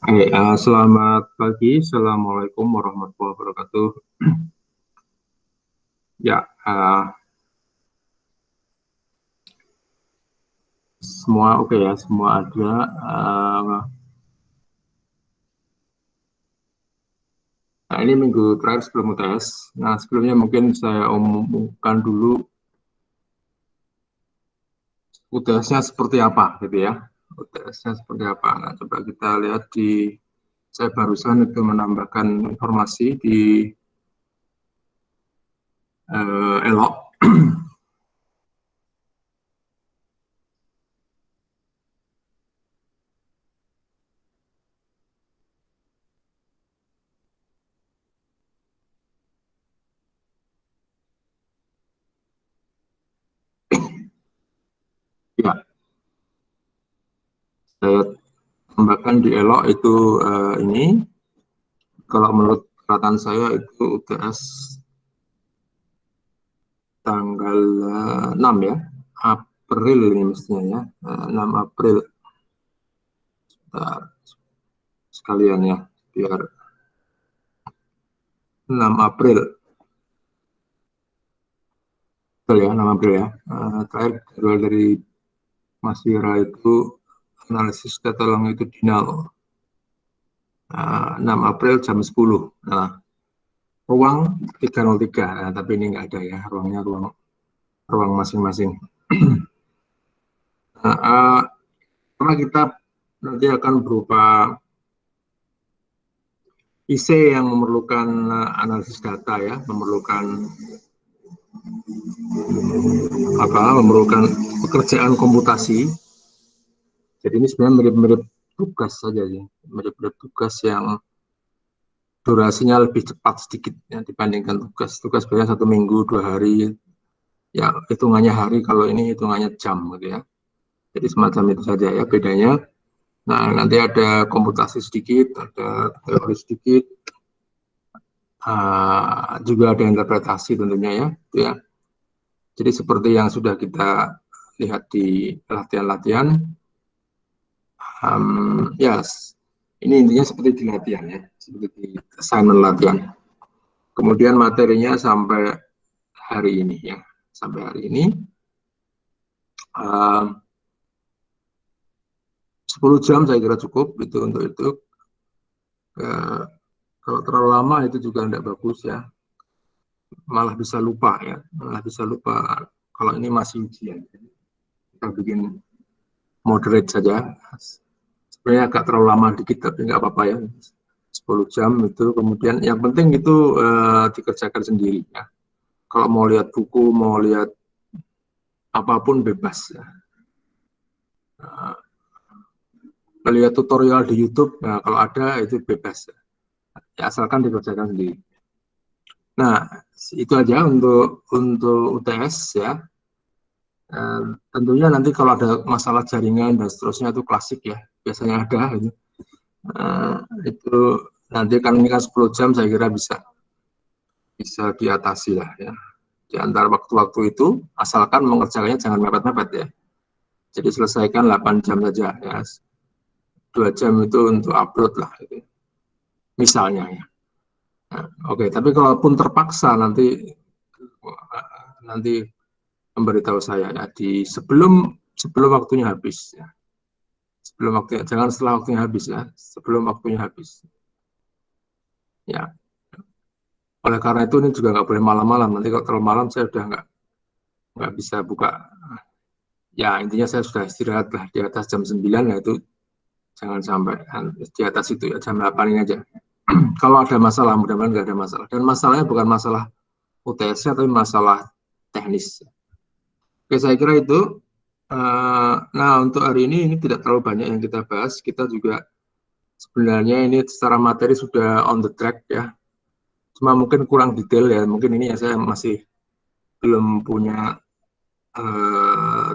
Selamat pagi. Assalamualaikum warahmatullahi wabarakatuh. Ya, semua oke ya, semua ada. Eh, nah, ini minggu terakhir sebelum UTS. Nah, sebelumnya mungkin saya umumkan dulu UTS-nya seperti apa, gitu ya. UTS-nya seperti apa. Nah, coba kita lihat saya barusan itu menambahkan informasi di Elok. Ya, saya tambahkan di Elok itu ini. Kalau menurut perkataan saya itu UTS tanggal 6 ya, April ini mestinya ya, 6 April. Bentar, sekalian ya, biar 6 April, betul ya, 6 April ya. Terakhir dari Mas Wira itu analisis data longitudinal, 6 April jam 10. Nah, ruang 303, nah, tapi ini nggak ada ya, ruangnya ruang masing-masing. Nah, karena kita nanti akan berupa IC yang memerlukan analisis data ya, memerlukan pekerjaan komputasi. Jadi ini sebenarnya mirip-mirip tugas saja sih, mirip-mirip tugas yang durasinya lebih cepat sedikit ya, dibandingkan tugas biasanya 1 minggu 2 hari ya, hitungannya hari, kalau ini hitungannya jam gitu ya. Jadi semacam itu saja ya bedanya. Nah, nanti ada komputasi sedikit, ada teori sedikit, juga ada interpretasi tentunya ya, itu ya. Jadi seperti yang sudah kita lihat di latihan-latihan, yes, ini intinya seperti di latihan ya, seperti di assignment latihan. Kemudian materinya sampai hari ini ya, sampai hari ini 10 jam saya kira cukup itu untuk itu. Kalau terlalu lama itu juga tidak bagus ya, malah bisa lupa ya, malah bisa lupa. Kalau ini masih ujian, kita bikin moderate saja. Sebenarnya agak terlalu lama dikit, tapi nggak apa-apa ya. 10 jam itu, kemudian yang penting itu dikerjakan sendiri ya. Kalau mau lihat buku, mau lihat apapun bebas ya. Lihat tutorial di YouTube, nah, kalau ada itu bebas ya, asalkan dikerjakan sendiri. Nah, itu aja untuk UTS ya. Tentunya nanti kalau ada masalah jaringan dan seterusnya itu klasik ya, biasanya ada itu. Itu nanti kan ini kan 10 jam saya kira bisa diatasi lah ya. Di antara waktu-waktu itu, asalkan mengerjakannya jangan mepet-mepet ya. Jadi selesaikan 8 jam saja ya. 2 jam itu untuk upload lah gitu. Misalnya ya. Nah, oke, tapi kalaupun terpaksa nanti memberitahu saya ya di sebelum waktunya habis ya. Sebelum waktunya, jangan setelah waktunya habis ya, sebelum waktunya habis. Ya, oleh karena itu ini juga nggak boleh malam-malam. Nanti kalau terlalu malam saya udah nggak bisa buka. Ya intinya saya sudah istirahat lah di atas jam 9 ya, itu jangan sampai di atas itu ya, jam 8 ini aja. Kalau ada masalah, mudah-mudahan nggak ada masalah. Dan masalahnya bukan masalah UTS-nya, tapi masalah teknis. Oke, saya kira itu. Nah, untuk hari ini tidak terlalu banyak yang kita bahas. Kita juga sebenarnya ini secara materi sudah on the track ya. Cuma mungkin kurang detail ya. Mungkin ini ya saya masih belum punya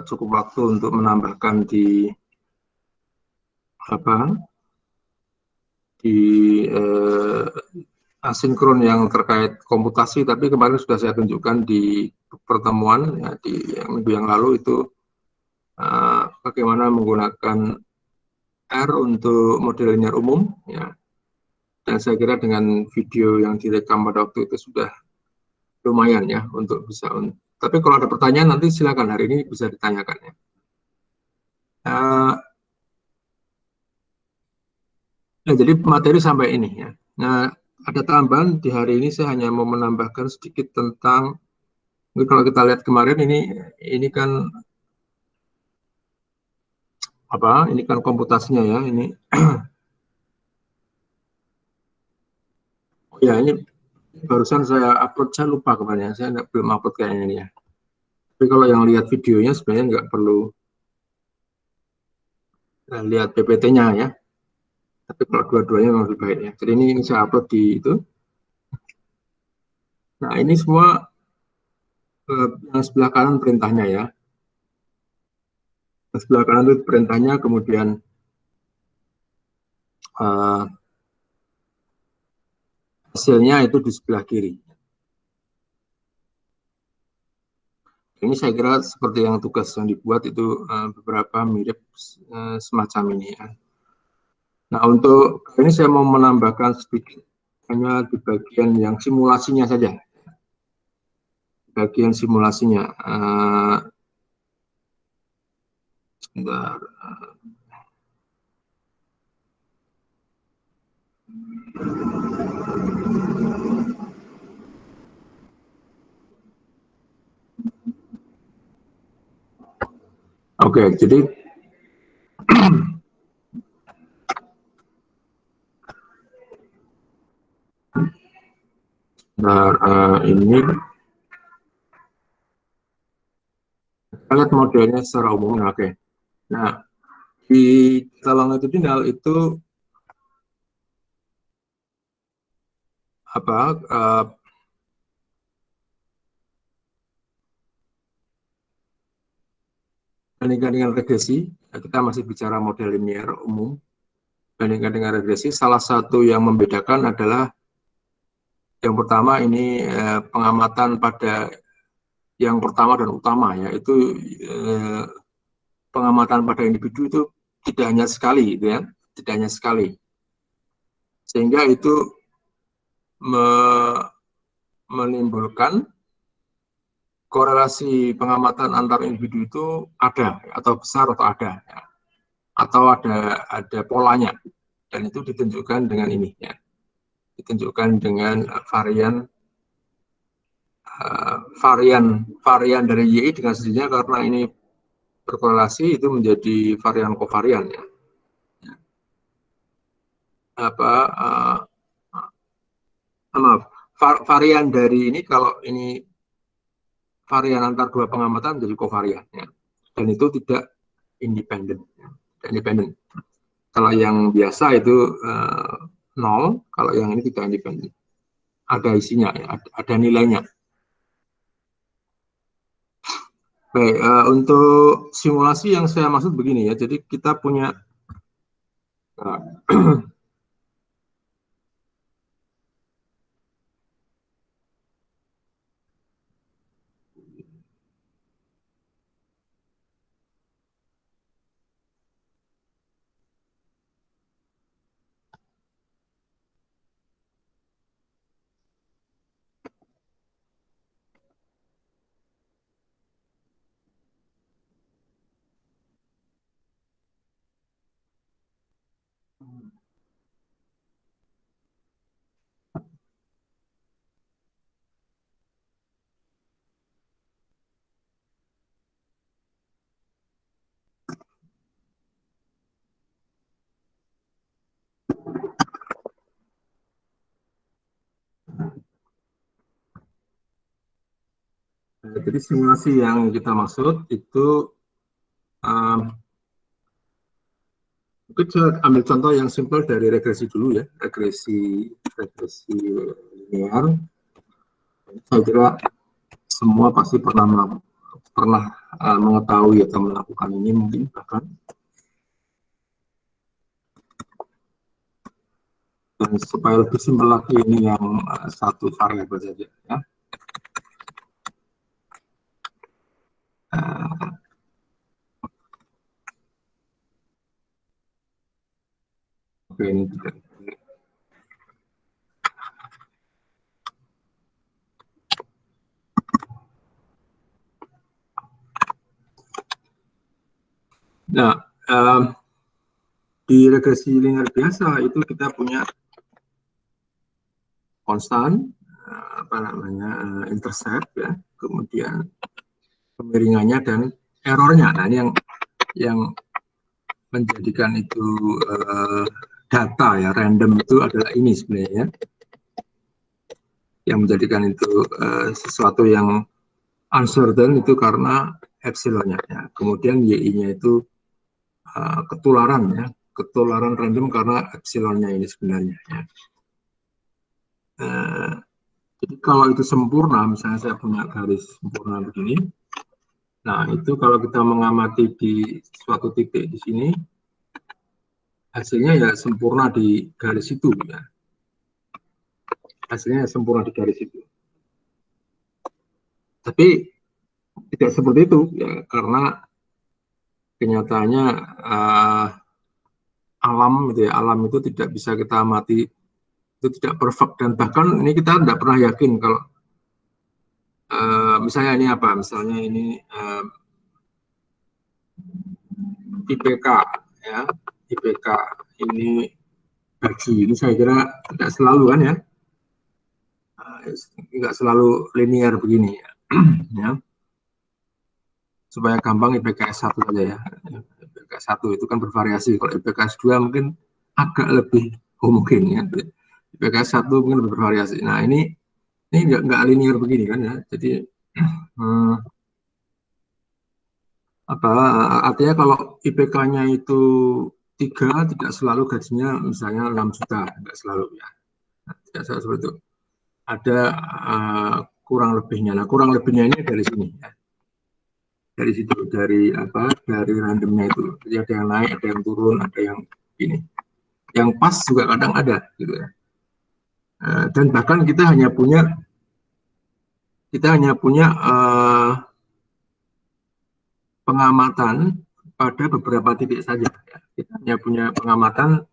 cukup waktu untuk menambahkan apa di eh, asinkron yang terkait komputasi, tapi kemarin sudah saya tunjukkan di pertemuan ya, di minggu yang lalu itu bagaimana menggunakan R untuk model linear umum, ya. Dan saya kira dengan video yang direkam pada waktu itu sudah lumayan ya untuk bisa. Tapi kalau ada pertanyaan nanti silakan hari ini bisa ditanyakan ya. Nah, jadi materi sampai ini ya. Nah, ada tambahan di hari ini saya hanya mau menambahkan sedikit tentang kalau kita lihat kemarin ini kan apa? Ini kan komputasinya ya. Ini ya ini barusan saya upload, saya lupa kemarin ya. Saya belum upload kayaknya ini ya. Tapi kalau yang lihat videonya sebenarnya nggak perlu lihat PPT-nya ya. Tapi kalau dua-duanya memang lebih baik ya. Jadi ini saya upload di itu. Nah, ini semua yang sebelah kanan perintahnya ya. Yang sebelah kanan itu perintahnya, kemudian uh, hasilnya itu di sebelah kiri. Ini saya kira seperti yang tugas yang dibuat itu beberapa mirip semacam ini ya. Nah, untuk ini saya mau menambahkan sedikit hanya di bagian yang simulasinya saja. Bagian simulasinya. Sebentar. Oke, jadi ini kita lihat modelnya secara umum. Oke. Nah, di data longitudinal itu apa? Bandingkan dengan regresi, kita masih bicara model linear umum. Bandingkan dengan regresi, salah satu yang membedakan adalah yang pertama ini pengamatan pada yang pertama dan utama, yaitu pengamatan pada individu itu tidak hanya sekali, gitu ya, tidak hanya sekali, sehingga itu menimbulkan korelasi pengamatan antar individu itu ada atau besar atau ada, ya, atau ada polanya, dan itu ditunjukkan dengan ini, ya, ditunjukkan dengan varian dari YI dengan sendirinya karena ini berkorelasi itu menjadi varian kovarian ya. Apa maaf, varian dari ini kalau ini varian antar dua pengamatan menjadi kovarian ya. Dan itu tidak independen. Ya. Independen. Kalau yang biasa itu nol, kalau yang ini tidak independen. Ada isinya, ya, ada nilainya. Baik, untuk simulasi yang saya maksud begini ya. Jadi kita punya jadi simulasi yang kita maksud itu um, mungkin saya ambil contoh yang simpel dari regresi dulu ya, regresi linear. Saya kira semua pasti pernah mengetahui atau melakukan ini mungkin bahkan, dan supaya lebih simpel lagi ini yang satu variabel saja ya. Uh, Oke, ini tidak. Nah, di regresi linear biasa itu kita punya konstan, apa namanya, intercept ya, kemudian kemiringannya dan errornya. Nah, ini yang menjadikan itu data ya random itu adalah ini sebenarnya, yang menjadikan itu sesuatu yang uncertain itu karena epsilonnya ya. Kemudian yi-nya itu ketularan ya, ketularan random karena epsilonnya ini sebenarnya ya. Jadi kalau itu sempurna, misalnya saya punya garis sempurna begini, nah itu kalau kita mengamati di suatu titik di sini, hasilnya ya sempurna di garis itu ya. Hasilnya sempurna di garis itu. Tapi tidak seperti itu ya, karena kenyataannya alam gitu ya, alam itu tidak bisa kita amati, itu tidak perfect, dan bahkan ini kita tidak pernah yakin kalau misalnya ini apa, misalnya ini IPK ya, IPK ini gaji, ini saya kira tidak selalu kan ya, tidak selalu linear begini ya. Ya. Supaya gampang IPKS 1 saja ya. IPKS 1 itu kan bervariasi, kalau IPKS 2 mungkin agak lebih homogen ya. IPKS 1 mungkin lebih bervariasi. Nah, ini nggak linear begini kan ya. Jadi apa artinya kalau IPK-nya itu 3, tidak selalu gajinya misalnya 6 juta, tidak selalu ya. Nah, tidak selalu seperti itu. Ada kurang lebihnya. Nah, kurang lebihnya ini dari sini ya. Dari situ, dari apa, dari randomnya itu. Jadi ada yang naik, ada yang turun, ada yang ini. Yang pas juga kadang ada gitu ya. Dan bahkan kita hanya punya pengamatan pada beberapa titik saja ya. Kita hanya punya pengamatan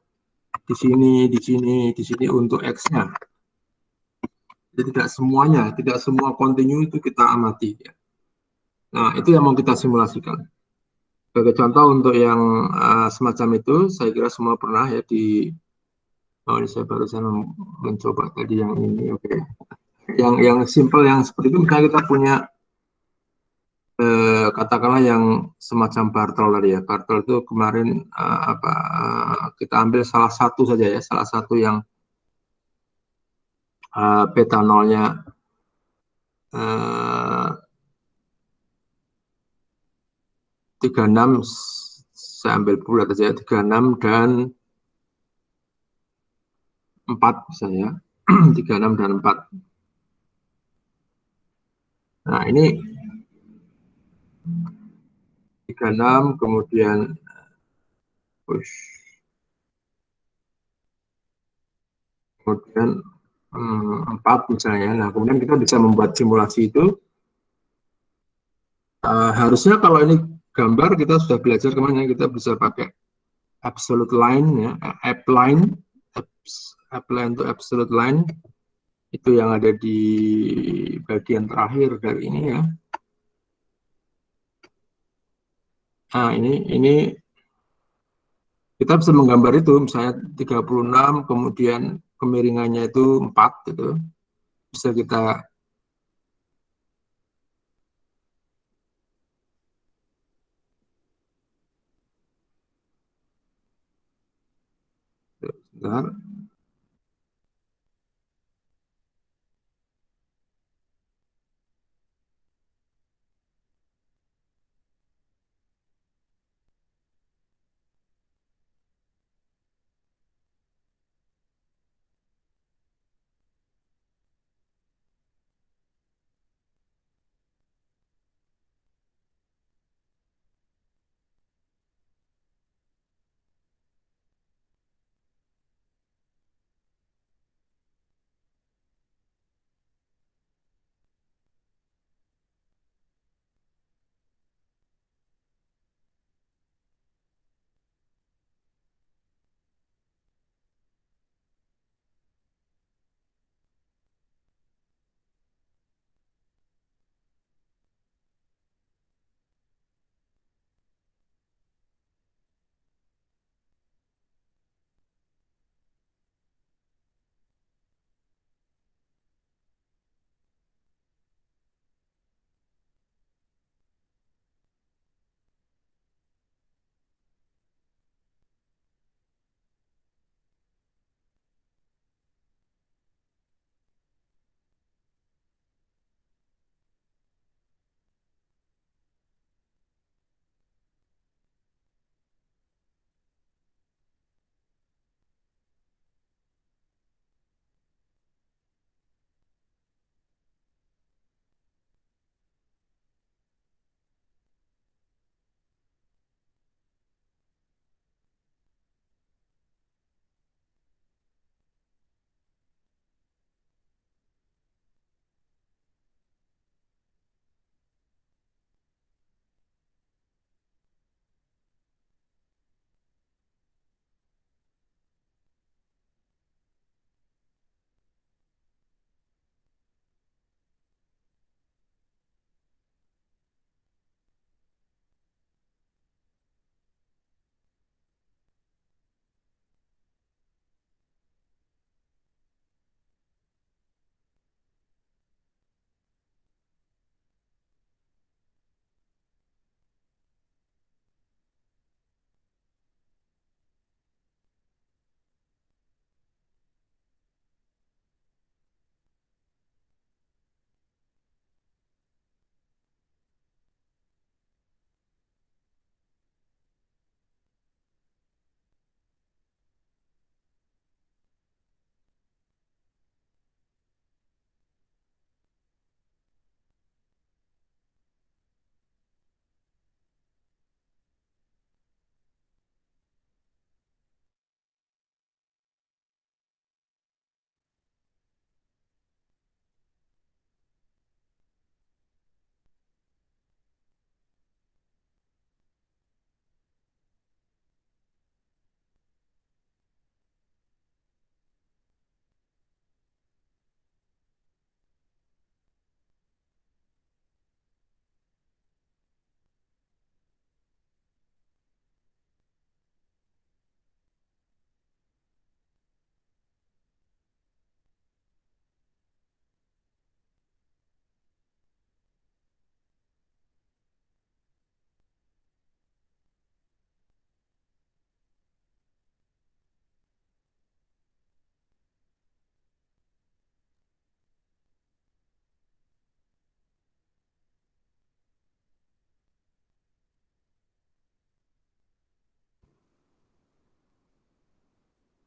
di sini, di sini, di sini untuk X-nya. Jadi tidak semuanya, tidak semua kontinu itu kita amati ya. Nah, itu yang mau kita simulasikan. Sebagai contoh untuk yang semacam itu, saya kira semua pernah ya di. Oh, ini saya barusan mencoba tadi yang ini, oke. Yang simple, yang seperti itu, misalnya kita punya katakanlah yang semacam Bartol tadi ya. Bartol itu kemarin kita ambil salah satu saja ya, salah satu yang beta nolnya 36, saya ambil bulat saja 36 dan 4 misalnya. 36 dan 4. Nah, ini 36 kemudian push, kemudian 4 misalnya. Nah, kemudian kita bisa membuat simulasi itu. Harusnya kalau ini gambar kita sudah belajar kemana, kita bisa pakai absolute line ya, appline to absolute line, itu yang ada di bagian terakhir dari ini ya. Nah, ini kita bisa menggambar itu, misalnya 36 kemudian kemiringannya itu 4 gitu. Bisa kita sebentar.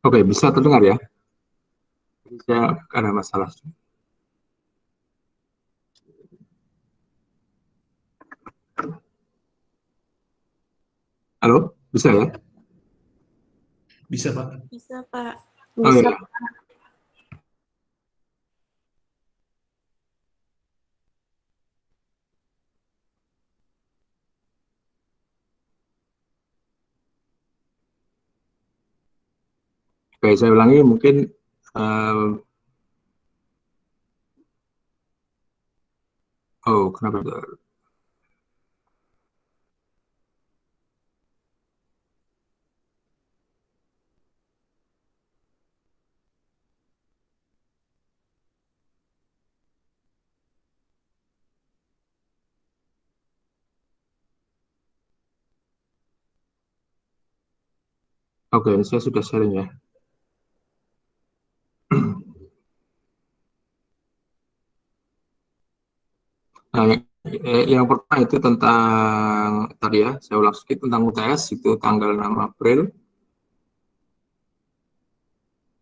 Oke, bisa terdengar ya? Saya ada masalah. Halo, bisa ya? Bisa, Pak. Bisa, Pak. Oh Bisa. iya. Oke, saya ulangi mungkin eh, oh kenapa itu? Oke, ini saya sudah sharing ya. Nah, yang pertama itu tentang tadi ya, saya ulang sedikit tentang UTS itu tanggal 6 April.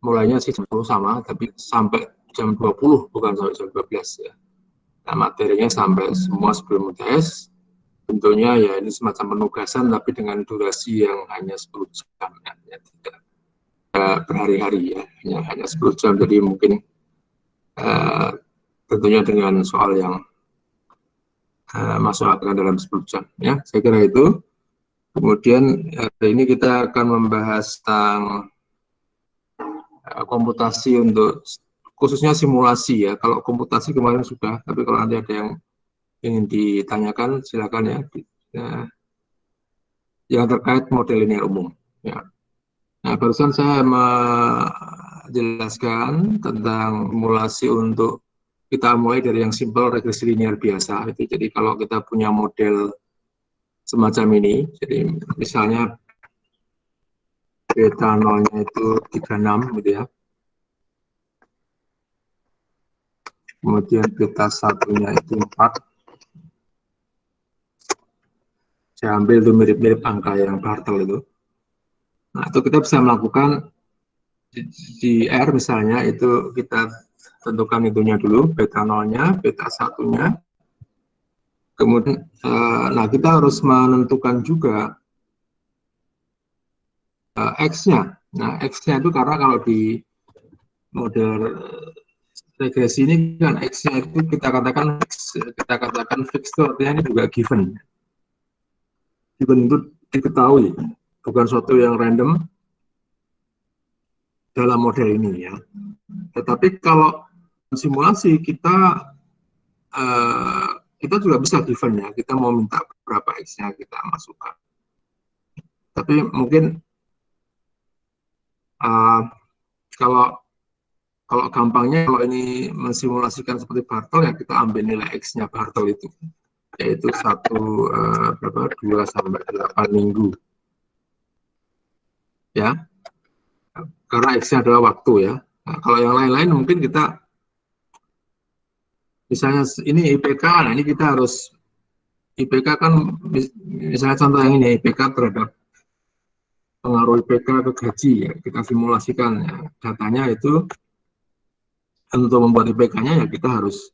Mulainya sih jam 10 sama, tapi sampai jam 20 bukan sampai jam 12 ya. Nah, materinya sampai semua sebelum UTS. Tentunya ya ini semacam penugasan tapi dengan durasi yang hanya 10 jam ya, tidak berhari-hari ya, hanya 10 jam. Jadi mungkin uh, tentunya dengan soal yang masuk akal dalam 10 jam ya. Saya kira itu. Kemudian hari ini kita akan membahas tentang komputasi untuk khususnya simulasi ya. Kalau komputasi kemarin sudah, tapi kalau nanti ada yang ingin ditanyakan silakan ya. Nah, yang terkait model linear umum ya. Nah, barusan saya menjelaskan tentang simulasi untuk kita mulai dari yang simple regresi linear biasa itu. Jadi kalau kita punya model semacam ini, jadi misalnya beta nolnya itu 36 gitu ya. Kemudian beta satunya itu 4. Saya ambil itu mirip-mirip angka yang Bartel itu. Nah, itu kita bisa melakukan di R misalnya itu kita tentukan itunya dulu, beta nolnya, beta satunya. Kemudian, nah kita harus menentukan juga X-nya. Nah, X-nya itu karena kalau di model regresi ini kan X-nya itu kita katakan fix itu artinya ini juga given. Given itu diketahui, bukan suatu yang random dalam model ini ya. Tetapi kalau simulasi uh, kita juga bisa given ya, kita mau minta berapa X-nya kita masukkan. Tapi mungkin uh, kalau kalau gampangnya kalau ini mensimulasikan seperti Bartel ya kita ambil nilai X-nya Bartel itu yaitu 2 sampai 8 minggu ya, karena X-nya adalah waktu ya. Nah, kalau yang lain-lain mungkin kita misalnya ini IPK, nah ini kita harus IPK kan misalnya contoh yang ini IPK terhadap pengaruh IPK ke gaji ya, kita simulasikan ya. Datanya itu untuk membuat IPK-nya ya kita harus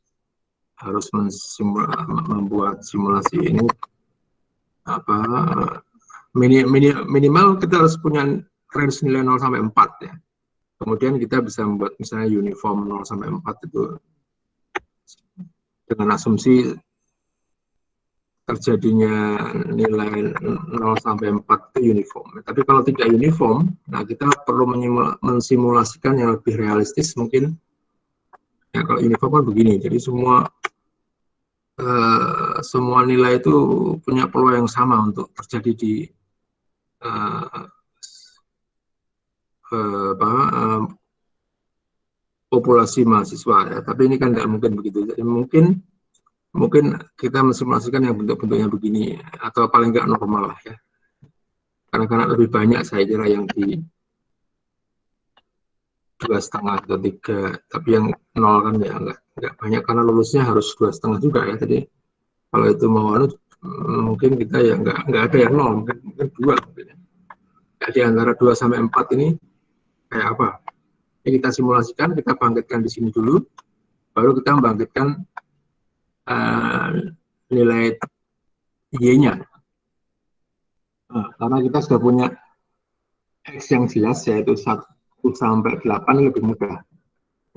membuat simulasi ini apa minimal kita harus punya range nilai 0 sampai 4 ya. Kemudian kita bisa membuat misalnya uniform 0 sampai 4 itu dengan asumsi terjadinya nilai 0 sampai 4 itu uniform. Tapi kalau tidak uniform, nah kita perlu mensimulasikan yang lebih realistis mungkin. Ya kalau uniform kan begini, jadi semua nilai itu punya peluang yang sama untuk terjadi di uh, populasi mahasiswa ya. Tapi ini kan tidak mungkin begitu. Jadi mungkin kita mensimulasikan yang bentuk-bentuknya begini atau paling nggak normal lah ya. Karena lebih banyak saya kira yang di 2,5 atau 3, tapi yang 0 kan ya nggak banyak karena lulusnya harus 2,5 juga ya. Jadi kalau itu mau mungkin kita ya nggak ada yang 0, mungkin 2 mungkin. Ya. Di antara 2 sampai 4 ini kayak apa. Ini kita simulasikan, kita bangkitkan di sini dulu, baru kita membangkitkan nilai Y-nya. Nah, karena kita sudah punya X yang jelas, yaitu 1 sampai 8 lebih mudah.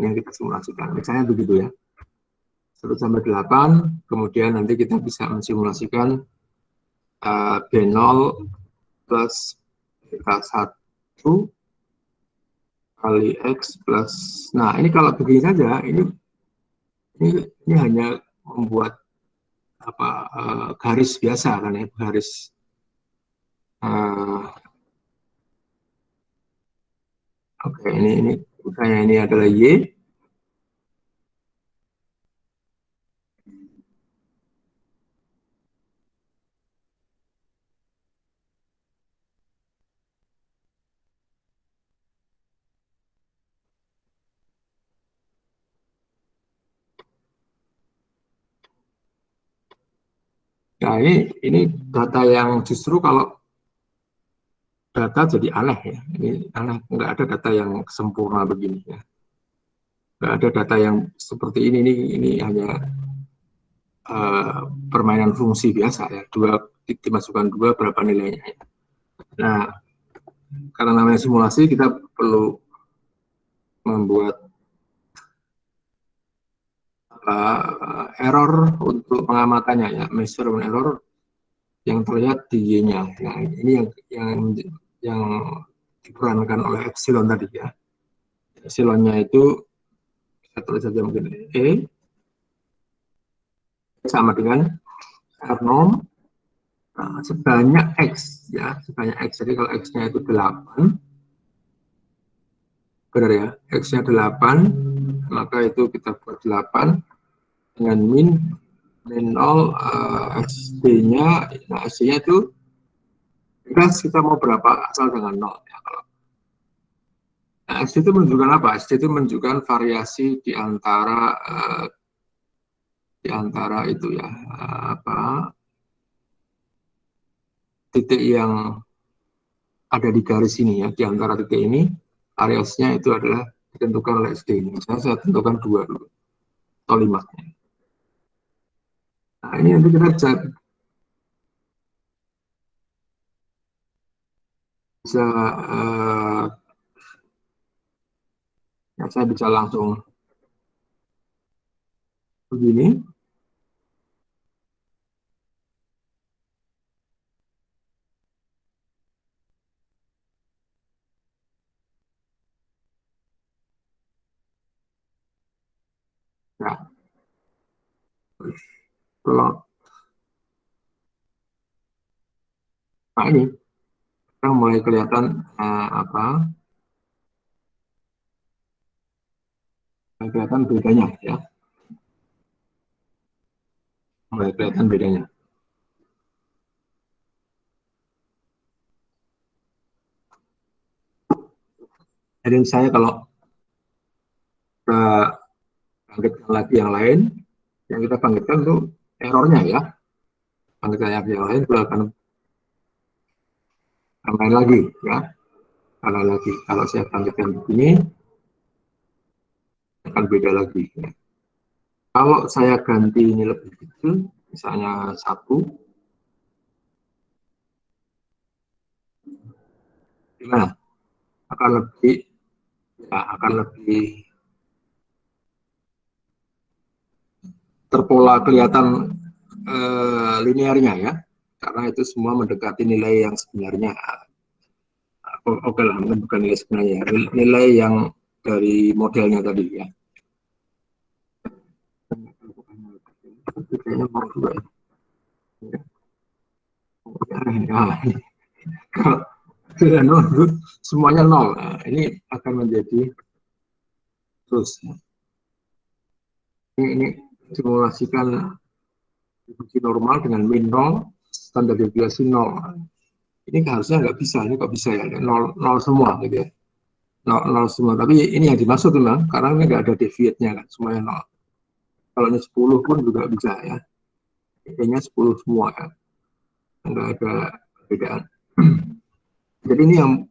Ini yang kita simulasikan. Misalnya begitu ya. 1 sampai 8, kemudian nanti kita bisa mensimulasikan B0 plus BK1 kali X plus, nah ini kalau begini saja, ini hanya membuat garis biasa kan ya, garis oke, ini misalnya ini adalah Y. Nah, ini data yang justru kalau data jadi aneh ya. Ini aneh, nggak ada data yang sempurna begini ya. Nggak ada data yang seperti ini hanya permainan fungsi biasa ya. Dimasukkan 2 berapa nilainya. Nah, karena namanya simulasi, kita perlu membuat error untuk pengamatannya ya, measurement error yang terlihat di Y-nya. Nah, ini yang diperankan oleh epsilon tadi ya. Epsilonnya itu kita tulis saja mungkin E sama dengan R norm sebanyak X ya, sebanyak X. Jadi kalau X-nya itu 8, benar ya, X-nya 8, maka itu kita buat 8 dengan min 0 SD-nya, nah SD-nya itu kita mau berapa asal dengan 0 ya. Nah, SD itu menunjukkan apa? SD itu menunjukkan variasi di antara itu ya, titik yang ada di garis ini ya, di antara titik ini, variasinya itu adalah ditentukan oleh SD ini. Misalnya saya tentukan 2 dulu, atau 5. Nah, ini nanti kita bisa ya, saya bisa langsung begini. Nah, plot. Nah, ini sekarang mulai kelihatan kelihatan bedanya ya, mulai kelihatan bedanya. Jadi saya kalau bangkitkan lagi yang lain, yang kita bangkitkan itu errornya ya, bangkitkan lagi yang lain itu akan lain lagi ya, kalau lagi kalau saya bangkitkan begini akan beda lagi ya. Kalau saya ganti ini lebih kecil, misalnya 1, gimana? Akan lebih terpola kelihatan linearnya ya, karena itu semua mendekati nilai yang sebenarnya. Oke lah, mungkin bukan nilai sebenarnya, nilai yang dari modelnya tadi ya. Kayaknya mau juga ya. Nah, semuanya 0. Nah, ini akan menjadi terus. Ini simulasikan distribusi normal dengan min 0, standar deviasi 0. Ini harusnya nggak bisa, ini kok bisa ya, 0 semua gitu ya. 0 semua, tapi ini yang dimaksud memang, karena ini nggak ada deviate-nya kan, semuanya 0. Kalau ini 10 pun juga bisa ya, kayaknya 10 semua ya, nggak ada perbedaan. Jadi ini yang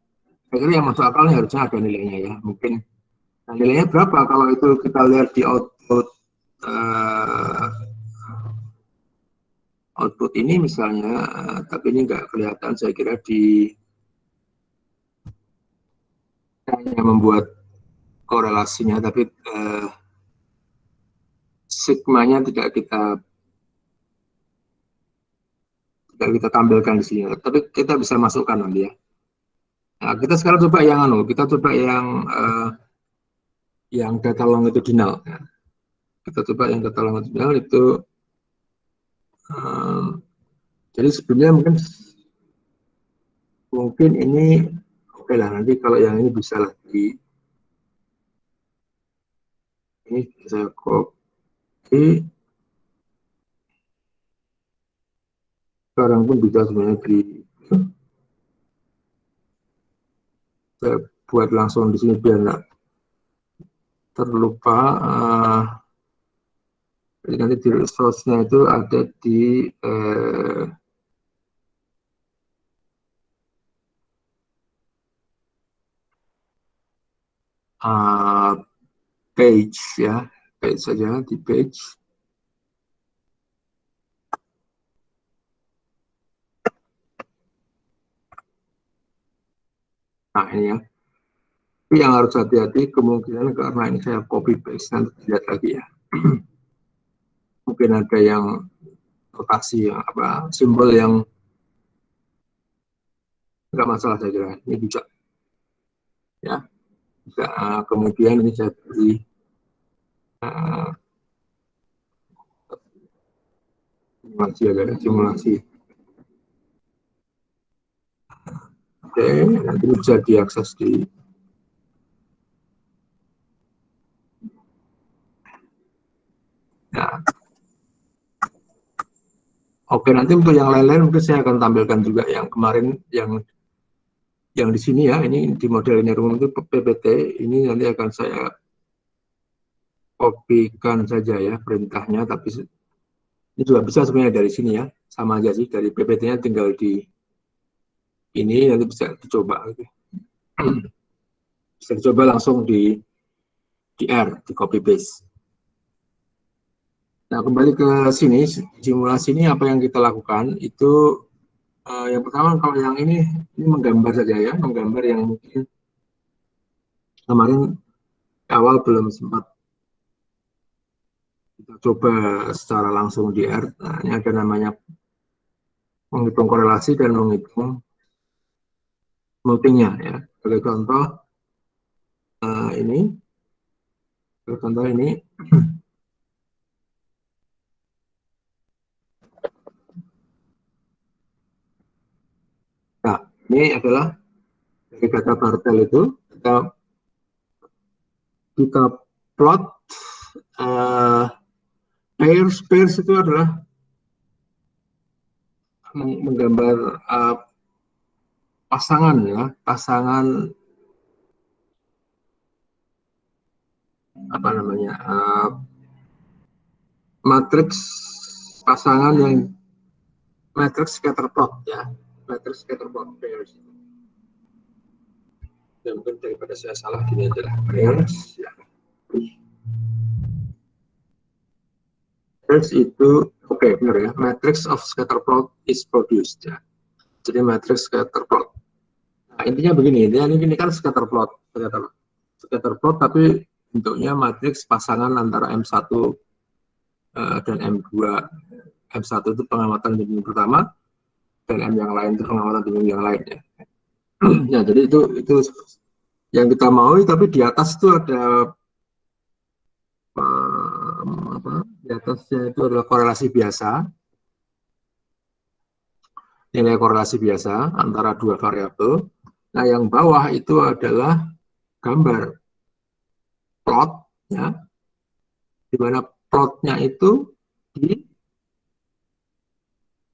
Saya kira yang masuk akalnya harusnya ada nilainya ya. Mungkin nah, nilainya berapa kalau itu kita lihat di output output ini misalnya, tapi ini nggak kelihatan saya kira di hanya membuat korelasinya, tapi sigmanya tidak kita tampilkan di sini. Tapi kita bisa masukkan nanti ya. Nah, kita sekarang coba kita coba yang data longitudinal. Ya. Kita coba yang data longitudinal itu, jadi sebelumnya mungkin ini oke lah, nanti kalau yang ini bisa lah ini saya copy, sekarang pun bisa sebenarnya saya buat langsung di sini biar nggak terlupa. Jadi nanti di source-nya itu ada di page ya, page saja di page. Nah ini ya. Tapi yang harus hati-hati kemungkinan karena ini saya copy paste, nanti lihat lagi ya. Mungkin ada yang rotasi yang simbol yang nggak masalah saya kira. Ini bisa ya. Bisa, kemudian ini saya beri simulasi ada simulasi. Oke, nanti bisa diakses di ya. Oke, nanti untuk yang lain-lain mungkin saya akan tampilkan juga yang kemarin yang di sini ya, ini di model ini rumah itu PPT, ini nanti akan saya kopikan saja ya perintahnya, tapi ini juga bisa sebenarnya dari sini ya, sama aja sih, dari PPT-nya tinggal di ini, nanti bisa dicoba. Bisa dicoba langsung di R, di copy paste. Nah, kembali ke sini, simulasi ini apa yang kita lakukan, itu yang pertama kalau yang ini menggambar saja ya, menggambar yang mungkin kemarin awal belum sempat kita coba secara langsung di R. Nah, ini ada namanya menghitung korelasi dan menghitung smoothingnya ya. Sebagai contoh ini, sebagai contoh ini, nah ini adalah dari data partel itu kita plot pairs itu adalah menggambar pasangan ya, pasangan apa namanya matriks pasangan yang matriks scatter plot ya, matriks scatter plot pairs. Dan mungkin daripada saya salah gini adalah pairs ya. Pairs itu oke, benar ya, matrix of scatter plot is produced ya. Jadi matriks scatter plot. Nah, intinya begini, ini kan scatter plot tapi bentuknya matriks pasangan antara M1 dan M2. M1 itu pengamatan bimbing pertama, dan M yang lain itu pengamatan bimbing yang lain ya. Ya, jadi itu yang kita mau, tapi di atas itu ada di atasnya itu adalah korelasi biasa, nilai korelasi biasa antara dua variabel. Nah, yang bawah itu adalah gambar plot ya, di mana plotnya itu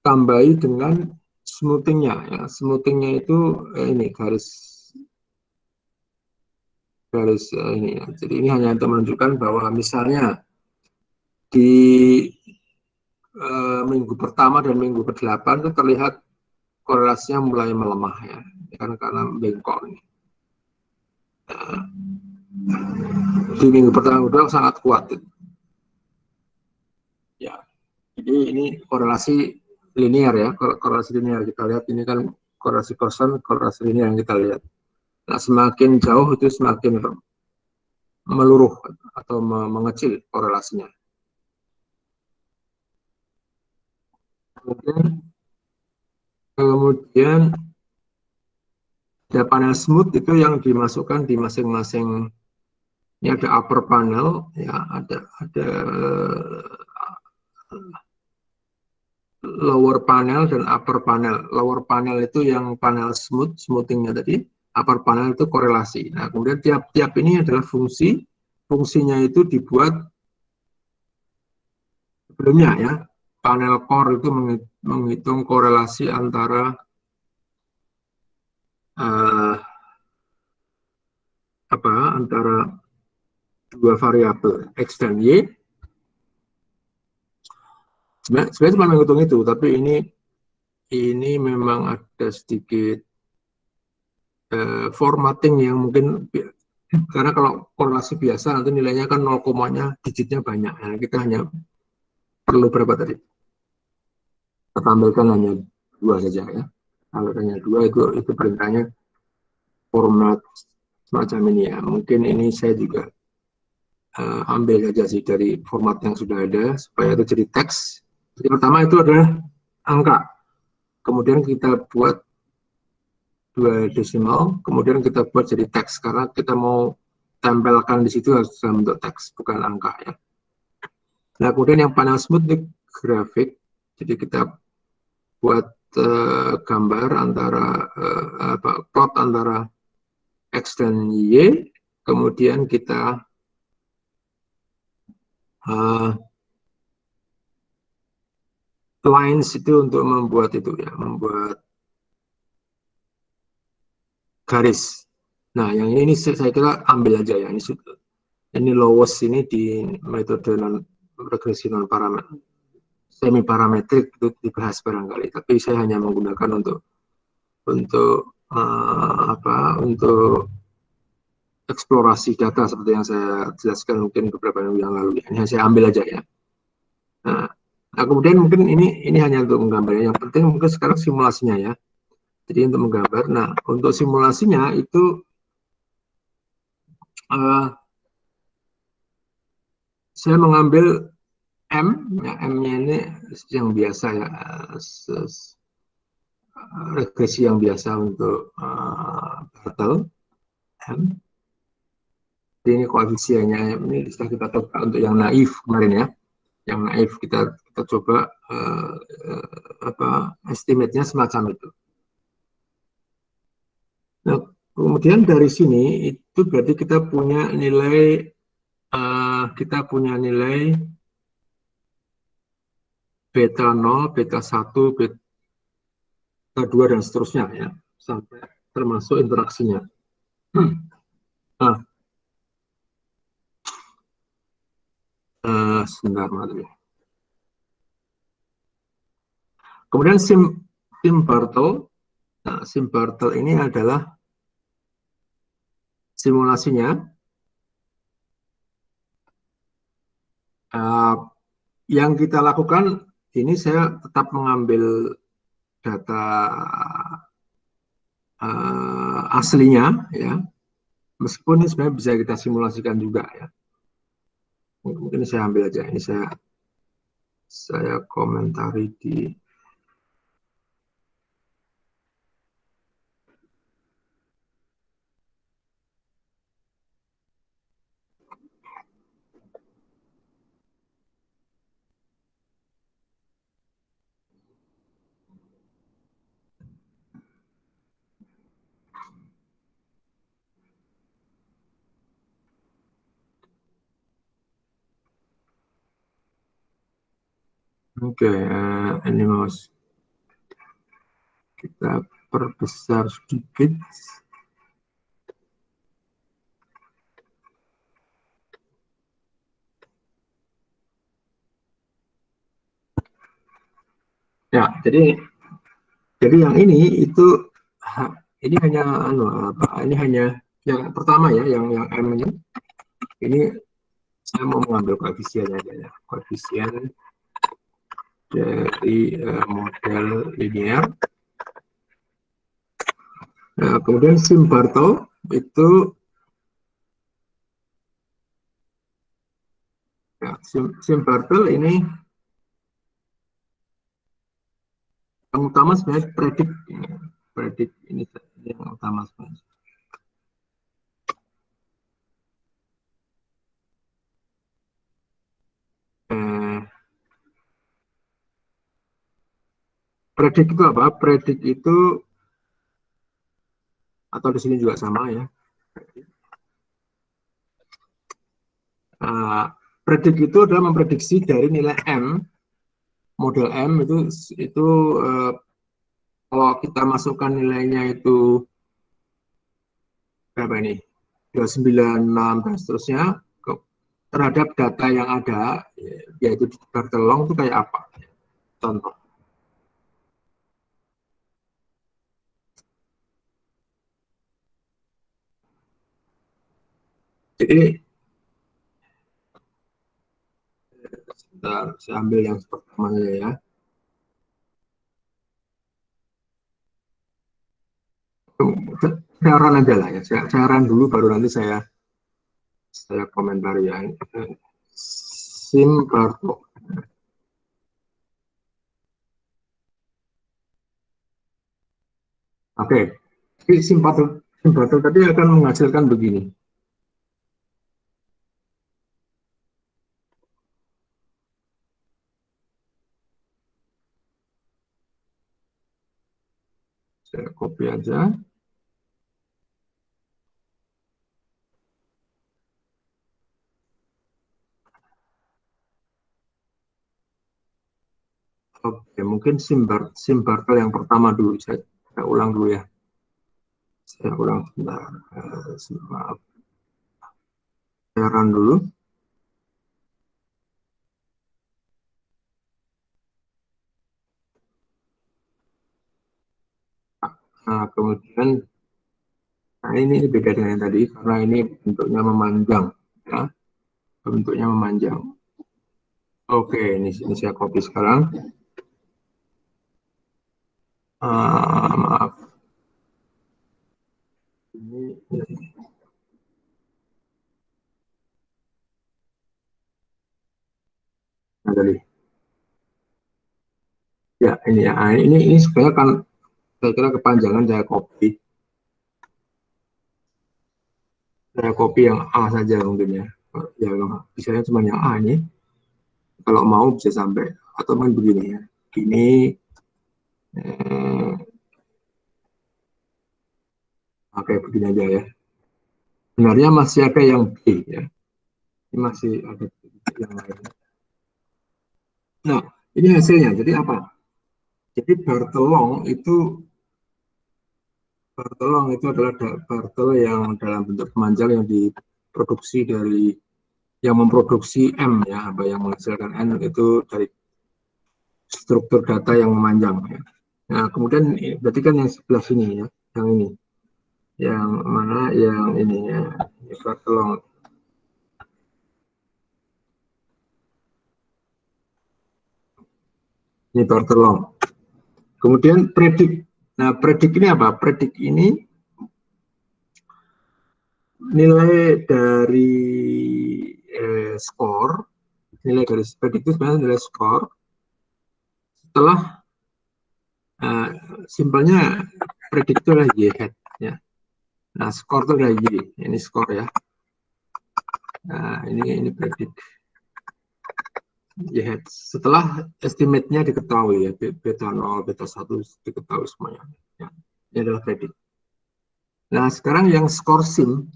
ditambahi dengan smoothingnya ya. Smoothingnya itu ini garis ini ya. Jadi ini hanya untuk menunjukkan bahwa misalnya di minggu pertama dan minggu ke-8 itu terlihat korelasinya mulai melemah ya, karena bengkok ini. di minggu pertama kedua sangat kuat. Ya, jadi ini korelasi linear ya, korelasi linear kita lihat ini kan korelasi person, korelasi linear yang kita lihat. Nah, semakin jauh itu semakin meluruh atau mengecil korelasinya. Kemudian ada panel smooth itu yang dimasukkan di masing-masing. Ini ada upper panel, ya ada lower panel dan upper panel. Lower panel itu yang panel smoothingnya tadi. Upper panel itu korelasi. Nah, kemudian tiap-tiap ini adalah fungsinya itu dibuat sebelumnya ya. Panel core itu menghitung korelasi antara antara dua variabel X dan Y. Sebenarnya cuma menghitung itu, tapi ini memang ada sedikit formatting yang mungkin, karena kalau korelasi biasa nanti nilainya kan 0, digitnya banyak. Nah, kita hanya perlu berapa tadi? Kita tampilkan hanya 2 saja ya. Kalau hanya 2 itu perintahnya format semacam ini ya. Mungkin ini saya juga ambil saja sih dari format yang sudah ada supaya itu jadi teks. Jadi pertama itu adalah angka. Kemudian kita buat 2 desimal, kemudian kita buat jadi teks karena kita mau tempelkan di situ harus dalam bentuk teks, bukan angka ya. Nah, kemudian yang panel smooth ini grafik, jadi kita buat gambar antara plot antara X dan Y, kemudian kita lines itu untuk membuat itu ya, membuat garis. Nah, yang ini saya kira ambil aja ya, ini lowest ini di metode regresi non parametrik, semi parametrik itu dibahas barangkali, tapi saya hanya menggunakan untuk untuk eksplorasi data seperti yang saya jelaskan mungkin beberapa minggu yang lalu. Ini saya ambil aja ya. Nah, kemudian mungkin ini hanya untuk menggambarnya. Yang penting mungkin sekarang simulasinya ya. Jadi untuk menggambar. Nah, untuk simulasinya itu saya mengambil M, ya, M-nya ini yang biasa ya, regresi yang biasa untuk Bartel M. Jadi ini koefisiennya ini sudah kita coba untuk yang naif kemarin ya. Yang naif kita coba estimate-nya semacam itu. Nah, kemudian dari sini itu berarti kita punya nilai beta 0, beta 1, beta 2 dan seterusnya ya, sampai termasuk interaksinya. Nah, sebentar ya. Kemudian sim Bartel. Nah, sim Bartel ini adalah simulasinya. Yang kita lakukan ini saya tetap mengambil data aslinya ya, meskipun ini sebenarnya bisa kita simulasikan juga ya. Mungkin saya ambil aja, ini saya komentari di ini mouse kita perbesar sedikit. Ya, jadi yang ini hanya Yang pertama ya, yang M ini saya mau mengambil koefisien aja ya, koefisien dari model linear. Nah, kemudian Sim-Bartel itu ya, Sim-Bartel ini yang utama sebenarnya predik ini yang utama sebenarnya. Predik itu apa? Predik itu atau di sini juga sama ya. Predik itu adalah memprediksi dari nilai M, model M itu kalau kita masukkan nilainya itu berapa ini? 296 dan seterusnya terhadap data yang ada, yaitu di Bartelong itu kayak apa? Contoh. Jadi, saya ambil yang pertama ya. Saya run aja lah ya. Saya run dulu, baru nanti saya komentar ya. Sim-Bartel. Oke, Sim-Bartel tadi akan menghasilkan begini. Saya copy aja. Oke, mungkin Sim-Bartel yang pertama dulu. Saya ulang dulu ya. Saya ulang sebentar. Maaf. Saya run dulu. Nah, kemudian nah ini beda dengan yang tadi karena ini bentuknya memanjang ya. Bentuknya memanjang. Oke, ini saya copy sekarang. Maaf. Ini nah, tadi. Ya, ini ya. Ini sebenarnya kan saya kira kepanjangan saya copy yang A saja mungkin ya. Ya, misalnya cuma yang A ini. Kalau mau bisa sampai atau main begini ya. Ini pakai begini aja ya. Sebenarnya masih ada yang B ya. Ini masih ada yang lain. Nah, ini hasilnya. Jadi apa? Jadi Bartelong itu adalah bartel yang dalam bentuk pemanjang yang diproduksi dari yang memproduksi M ya, apa yang menghasilkan N itu dari struktur data yang memanjang ya. Nah, kemudian berarti kan yang sebelah sini ya, yang ini. Yang mana yang ini ya, ini Bartelong. Ini Bartelong. Kemudian predik. Nah, predik ini apa? Predik ini nilai dari skor, nilai dari predik itu sebenarnya nilai skor setelah simpelnya predik itu adalah Y hat ya. Nah, skor itu adalah Y. Ini skor ya. Nah, ini predik Y hat. Setelah estimate-nya diketahui ya, beta 0, beta 1 diketahui semuanya. Ya. Ini adalah predik. Nah, sekarang yang skor sim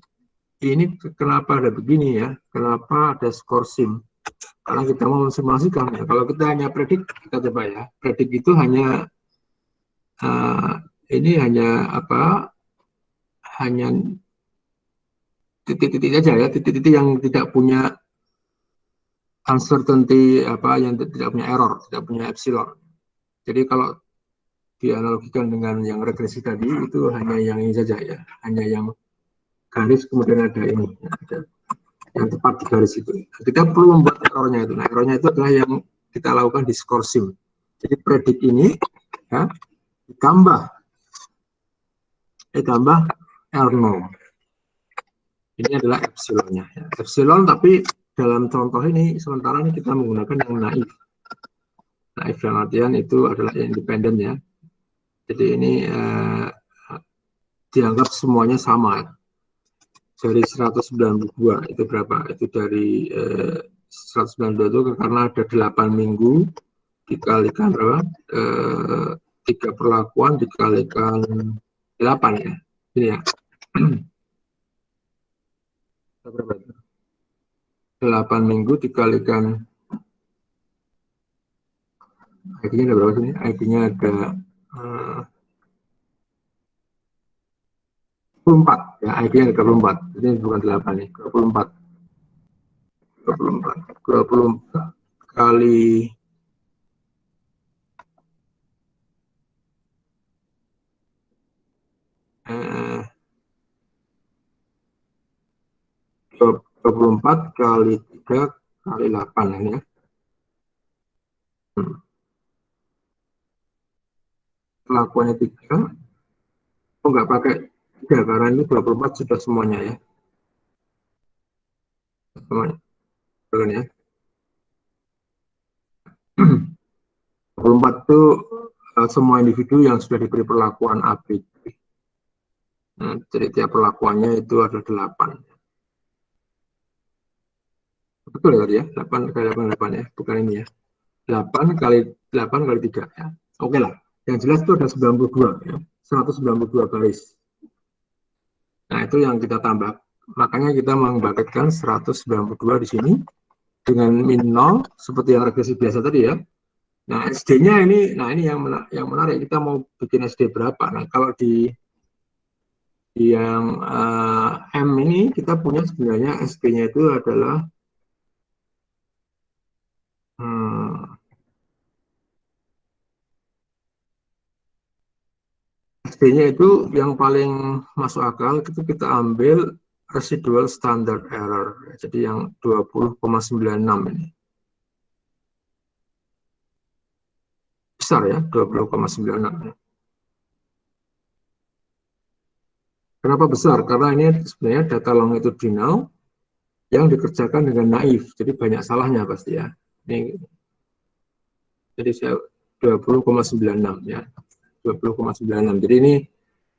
ini kenapa ada begini ya? Kenapa ada skor sim? Karena kita mau mensimulasikan ya. Kalau kita hanya predik, kita coba ya. Predik itu hanya ini hanya apa? Hanya titik-titik aja ya, titik-titik yang tidak punya uncertainty apa, yang tidak punya error, tidak punya epsilon. Jadi kalau dianalogikan dengan yang regresi tadi itu hanya yang ini saja ya, hanya yang garis kemudian ada ini, ada yang tepat di garis itu. Kita perlu membuat errornya itu. Nah, errornya itu adalah yang kita lakukan di skor sim. Jadi predik ini ya, ditambah R0. Ini adalah epsilonnya. Ya. Epsilon, tapi dalam contoh ini sementara ini kita menggunakan yang naif. Naif dalam artian itu adalah yang independen ya. Jadi ini dianggap semuanya sama. Dari 192 itu berapa? Itu dari 192 itu karena ada 8 minggu dikalikan berapa? 3 perlakuan dikalikan 8 ya. Ini ya. Berapa itu? 8 minggu dikalikan ID-nya ada berapa sini? ID-nya ada 24 ya, ID-nya ada 24. Ini bukan 8 nih, 24. 24 kali 24 kali 3 kali 8 ini ya. Perlakuannya 3. Oh, nggak pakai 3 karena ini 24 sudah semuanya ya. Semuanya. Bukan ya. 24 itu semua individu yang sudah diberi perlakuan AB. Jadi tiap perlakuannya itu ada 8. Betul ya tadi ya? 8 kali 8, 8 ya. Bukan ini ya. 8 kali 8 kali 3 ya. Oke lah. Yang jelas itu ada 92 ya. 192 garis. Nah, itu yang kita tambah. Makanya kita membangkitkan 192 di sini dengan min 0 seperti yang regresi biasa tadi ya. Nah, SD-nya ini, nah ini yang menarik. Kita mau bikin SD berapa? Nah, kalau di yang M ini kita punya sebenarnya SD-nya itu adalah SD-nya itu yang paling masuk akal itu kita ambil residual standard error. Jadi yang 20,96 ini. Besar ya, 20,96. Kenapa besar? Karena ini sebenarnya data longitudinal yang dikerjakan dengan naif. Jadi banyak salahnya pasti ya. Ini, jadi saya 20,96 ya. 20,96. Jadi ini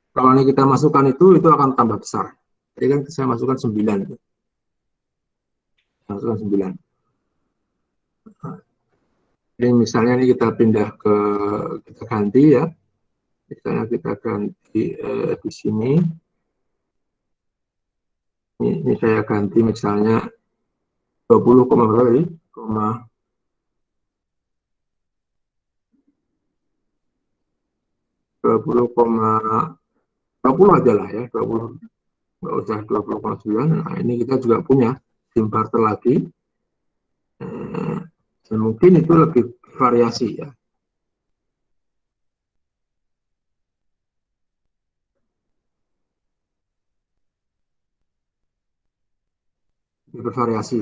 kalau ini kita masukkan itu akan tambah besar. Jadi kan saya masukkan 9. Masukkan 9. Jadi misalnya ini kita pindah kita ganti ya. Misalnya kita ganti di sini. Ini saya ganti misalnya 20, berapa ini? 20 aja lah ya, 20, nggak usah 20,9. Nah, ini kita juga punya sim barter lagi. Dan mungkin itu lebih variasi ya. Bervariasi.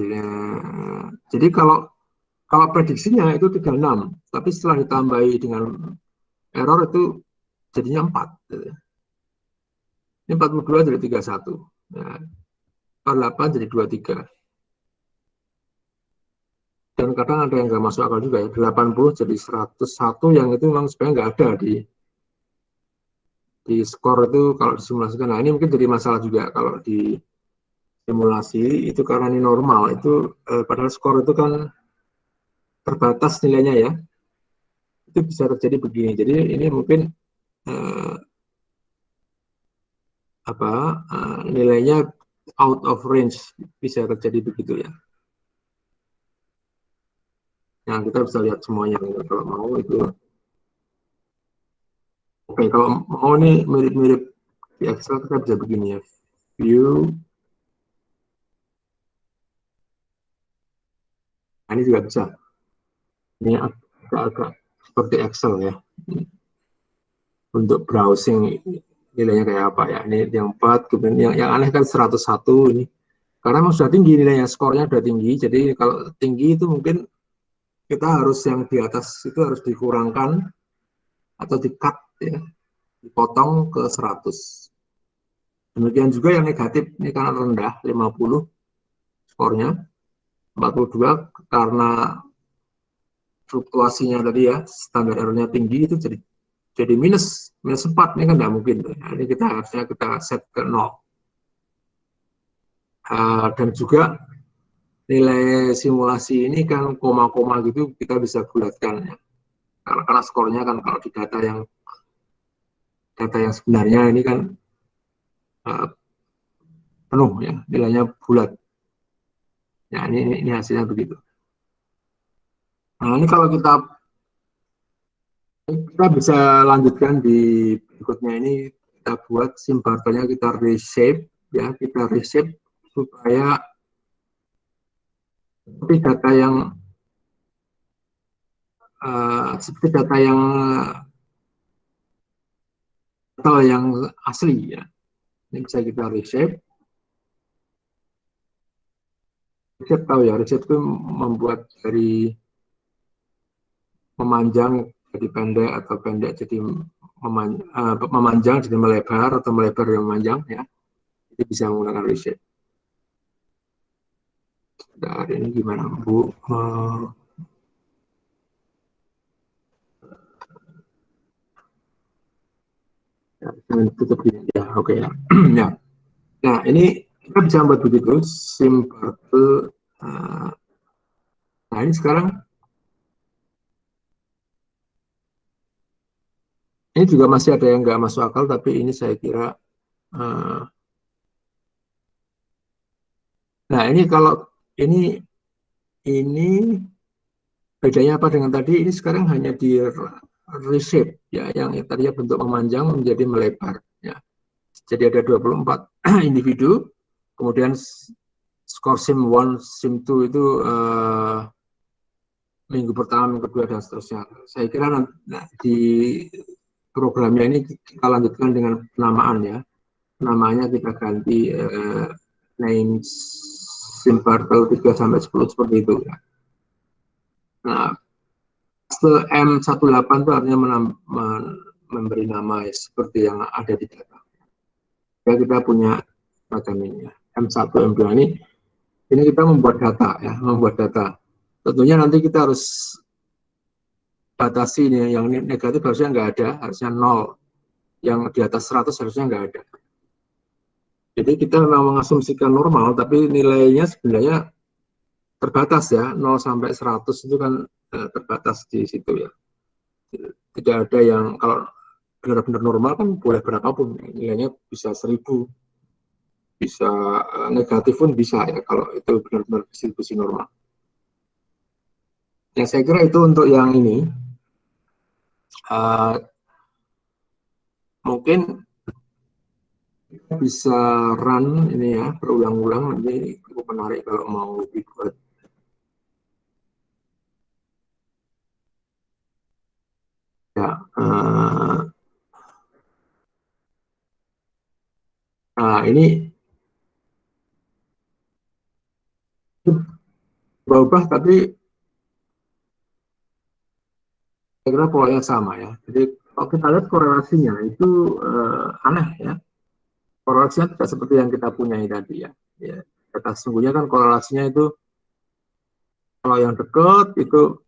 Jadi kalau prediksinya itu 36, tapi setelah ditambahi dengan error itu jadinya 4. Ini 42 jadi 31. Nah, 48 jadi 23. Dan kadang ada yang nggak masuk akal juga ya. 80 jadi 101 yang itu memang sebenarnya nggak ada di skor itu kalau disimulasikan. Nah, ini mungkin jadi masalah juga kalau di simulasi itu karena ini normal itu padahal skor itu kan terbatas nilainya ya. Itu bisa terjadi begini. Jadi ini mungkin nilainya out of range, bisa terjadi begitu ya. Nah, kita bisa lihat semuanya kalau mau itu. Oke, kalau mau nih mirip-mirip di Excel kita bisa begini ya. View. Nah, ini juga bisa. Ini agak seperti Excel ya. Untuk browsing nilainya kayak apa ya. Ini yang 4, kemudian yang aneh kan 101 ini. Karena memang sudah tinggi nilainya, skornya sudah tinggi. Jadi kalau tinggi itu mungkin kita harus yang di atas itu harus dikurangkan atau di-cut ya, dipotong ke 100. Demikian juga yang negatif, ini karena rendah, 50 skornya, 42 karena fluktuasinya tadi ya, standar errornya tinggi itu jadi minus 4, ini kan tidak mungkin. Nah, ini harusnya kita set ke 0. Dan juga nilai simulasi ini kan koma-koma gitu kita bisa bulatkan ya. Karena skornya kan kalau di data yang sebenarnya ini kan penuh ya, nilainya bulat. Ya ini hasilnya begitu. Nah ini kalau kita bisa lanjutkan di berikutnya, ini kita buat SIM barternya, kita reshape ya, kita reshape supaya seperti data yang asli ya. Ini bisa kita reshape. Reshape tahu ya, reshape itu membuat dari memanjang jadi pendek atau pendek jadi memanjang jadi melebar atau melebar jadi memanjang ya. Jadi bisa menggunakan reshape. Dari ini gimana Bu? Tutup ini ya, oke ya. Ya. Nah ini kita bisa buat begitu SIM barter. Nah ini sekarang ini juga masih ada yang nggak masuk akal, tapi ini saya kira nah ini kalau ini bedanya apa dengan tadi? Ini sekarang hanya di reshape ya, yang tadinya bentuk memanjang menjadi melebar ya. Jadi ada 24 individu, kemudian skor SIM 1, SIM 2 itu minggu pertama, minggu kedua, dan seterusnya. Saya kira di programnya ini kita lanjutkan dengan penamaan ya. Namanya kita ganti name SIM barter 3 sampai 10 seperti itu ya. Nah, M18 itu artinya memberi nama ya, seperti yang ada di data. Ya, kita punya macam ini ya. M1, M2 ini kita membuat data ya, membuat data. Tentunya nanti kita harus batasi nih, yang negatif harusnya nggak ada, harusnya 0. Yang di atas 100 harusnya nggak ada. Jadi kita memang mengasumsikan normal, tapi nilainya sebenarnya terbatas ya, 0 sampai 100 itu kan terbatas di situ ya. Tidak ada yang, kalau benar-benar normal kan boleh berapapun, nilainya bisa 1000, bisa negatif pun bisa ya, kalau itu benar-benar distribusi normal. Ya saya kira itu untuk yang ini. Mungkin kita bisa run ini ya, berulang-ulang, nanti cukup menarik kalau mau dibuat. Ya, nah ini berubah, tapi saya kira polanya sama ya. Jadi kalau kita lihat korelasinya itu aneh ya. Korelasinya tidak seperti yang kita punya tadi ya. Ya, kata sesungguhnya kan korelasinya itu kalau yang dekat itu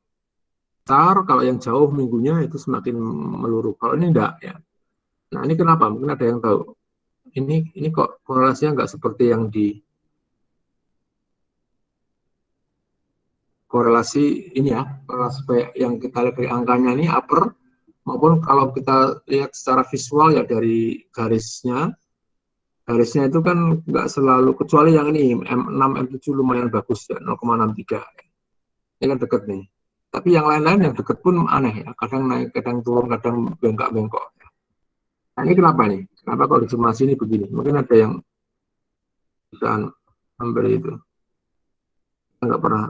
besar, kalau yang jauh minggunya itu semakin meluruh. Kalau ini enggak ya. Nah ini kenapa? Mungkin ada yang tahu. Ini kok korelasinya enggak seperti yang di korelasi ini ya, korelasi yang kita lihat dari angkanya ini upper, maupun kalau kita lihat secara visual ya dari garisnya itu kan nggak selalu, kecuali yang ini M6, M7 lumayan bagus ya, 0,63. Ini kan dekat nih. Tapi yang lain-lain yang dekat pun aneh ya, kadang naik, kadang turun, kadang bengkak-bengkok. Nah ini kenapa nih? Kenapa kalau di simulasi ini begini? Mungkin ada yang bisa memberi itu. Kita nggak pernah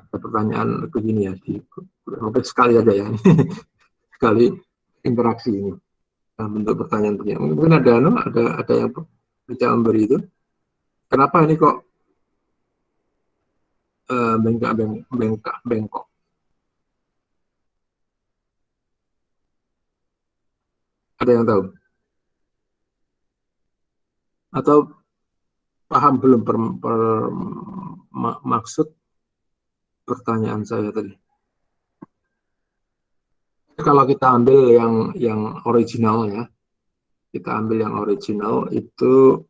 ada pertanyaan begini ya, mungkin sekali aja ya, sekali interaksi ini. bentuk pertanyaan. Mungkin ada yang bisa memberi itu. Kenapa ini kok bengkok? Ada yang tahu? Atau paham belum maksud pertanyaan saya tadi? Kalau kita ambil yang original ya, kita ambil yang original itu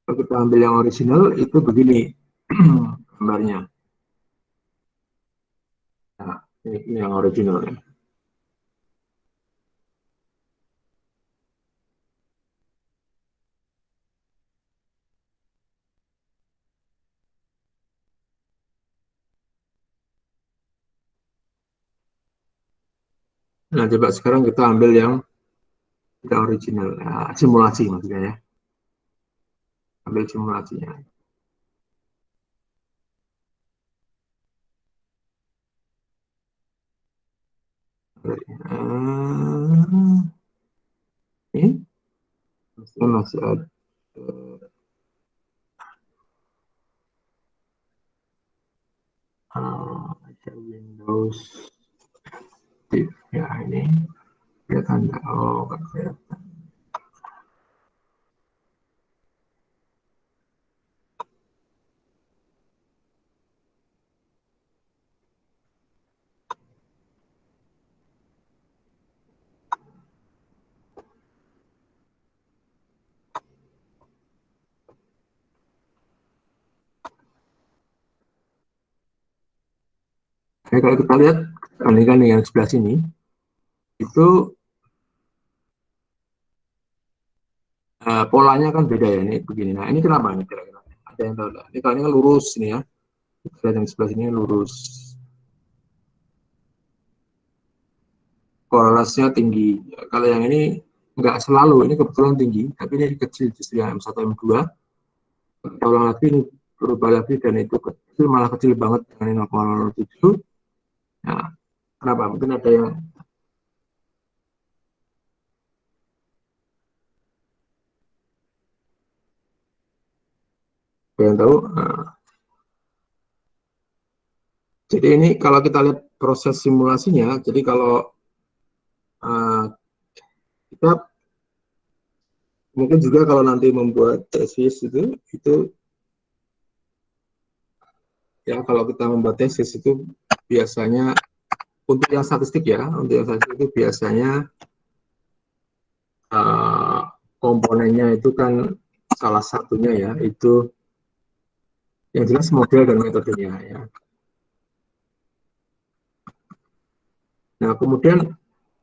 kalau kita ambil yang original itu begini gambarnya. Nah, ini yang original ya. Nah, coba sekarang kita ambil yang original, simulasi maksudnya ya. Ambil simulasinya. Ini masih ada Windows ya, ini kelihatan nggak? Oh, nggak kelihatan. Nah, kalau kita lihat bandingkan dengan sebelah sini, itu polanya kan beda ya, ini begini. Nah, ini kenapa nih kira-kira? Ada yang tahu nggak? Ini kalau ini kan lurus ini ya, kita yang sebelah sini lurus, korelasinya tinggi. Kalau yang ini nggak selalu, ini kebetulan tinggi, tapi ini kecil justru yang M1 M2. Kalau lagi ini berubah lagi dan itu kecil, malah kecil banget dengan 0,07. Nah, kenapa? Mungkin ada yang tahu. Nah, jadi ini kalau kita lihat proses simulasinya, jadi kalau kita mungkin juga kalau nanti membuat tesis itu ya, kalau kita membuat tesis itu biasanya untuk yang statistik ya, untuk yang statistik itu biasanya komponennya itu kan salah satunya ya, itu yang jelas model dan metodenya ya. Nah, kemudian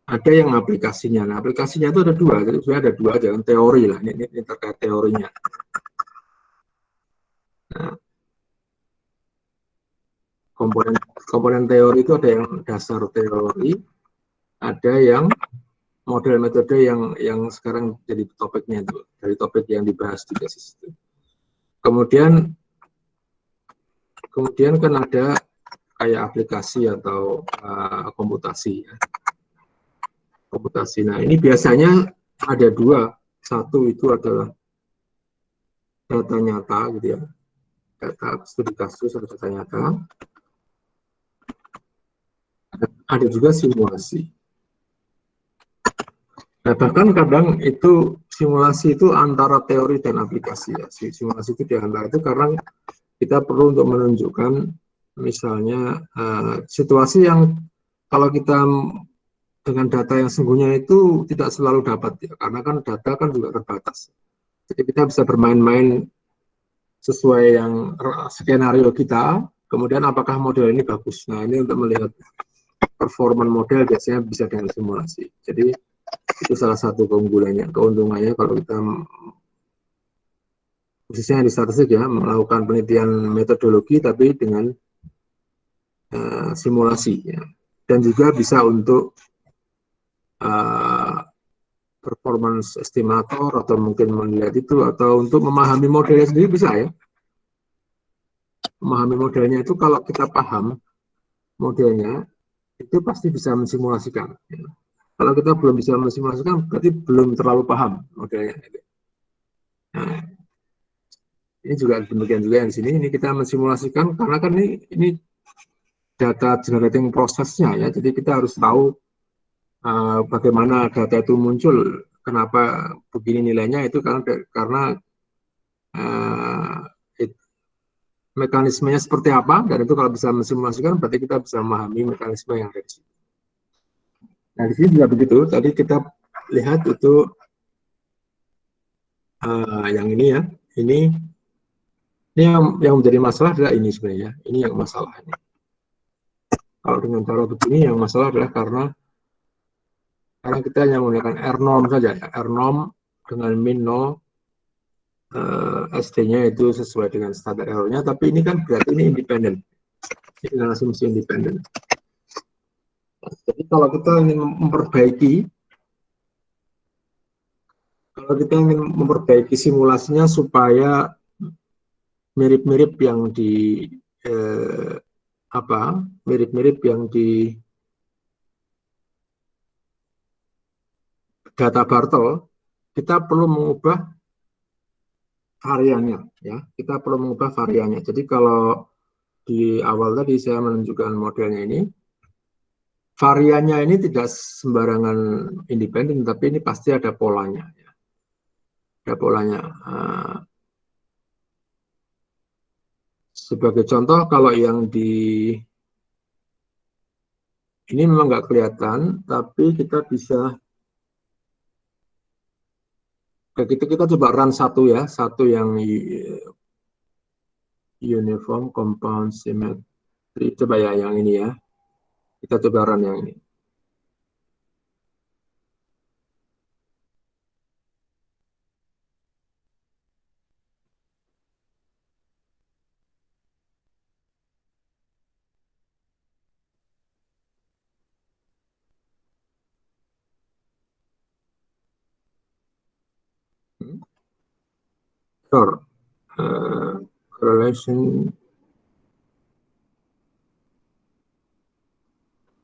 ada yang aplikasinya. Nah, aplikasinya itu ada dua, jadi sebenarnya ada dua aja, teori lah, ini terkait teorinya. Nah, komponen teori itu ada yang dasar teori, ada yang model metode yang sekarang jadi topiknya itu, dari topik yang dibahas di tesis itu. Kemudian kan ada kayak aplikasi atau komputasi. Komputasi. Nah, ini biasanya ada dua. Satu itu adalah data nyata gitu ya, data studi kasus atau data nyata. Ada juga simulasi. Nah, bahkan kadang itu simulasi itu antara teori dan aplikasi ya. Simulasi itu diantara itu karena kita perlu untuk menunjukkan misalnya situasi yang kalau kita dengan data yang sungguhnya itu tidak selalu dapat ya, karena kan data kan juga terbatas. Jadi kita bisa bermain-main sesuai yang skenario kita, kemudian apakah model ini bagus. Nah, ini untuk melihat performa model biasanya bisa dengan simulasi. Jadi itu salah satu keunggulannya, keuntungannya kalau kita khususnya di statistik ya, melakukan penelitian metodologi tapi dengan simulasi ya. Dan juga bisa untuk performance estimator atau mungkin melihat itu atau untuk memahami modelnya sendiri bisa ya. memahami modelnya itu kalau kita paham modelnya, itu pasti bisa mensimulasikan. Kalau kita belum bisa mensimulasikan, berarti belum terlalu paham modelnya. Nah, ini juga demikian juga yang di sini. Ini kita mensimulasikan karena kan ini data generating prosesnya ya. Jadi kita harus tahu bagaimana data itu muncul. Kenapa begini nilainya itu karena uh, mekanismenya seperti apa, dan itu kalau bisa mensimulasikan berarti kita bisa memahami mekanisme yang ada di situ. Nah, di sini juga begitu. Tadi kita lihat itu yang ini ya. Ini yang menjadi masalah adalah ini sebenarnya. Ini yang masalahnya. Kalau dengan cara begini yang masalah adalah karena kita hanya menggunakan R norm saja. Ya. R norm dengan min 0, ST-nya itu sesuai dengan standar error-nya, tapi ini kan berarti ini independen. Ini dengan asumsi independen. Jadi kalau kita ingin memperbaiki simulasinya supaya mirip-mirip yang di mirip-mirip yang di data Bartle, kita perlu mengubah variannya ya. Kita perlu mengubah variannya. Jadi kalau di awal tadi saya menunjukkan modelnya ini, variannya ini tidak sembarangan independen, tapi ini pasti ada polanya ya. Ada polanya. Sebagai contoh, kalau yang di ini memang nggak kelihatan, tapi kita bisa kita coba run satu ya, satu yang uniform compound symmetry. Coba ya yang ini ya. Kita coba run yang ini. Sure. Correlation.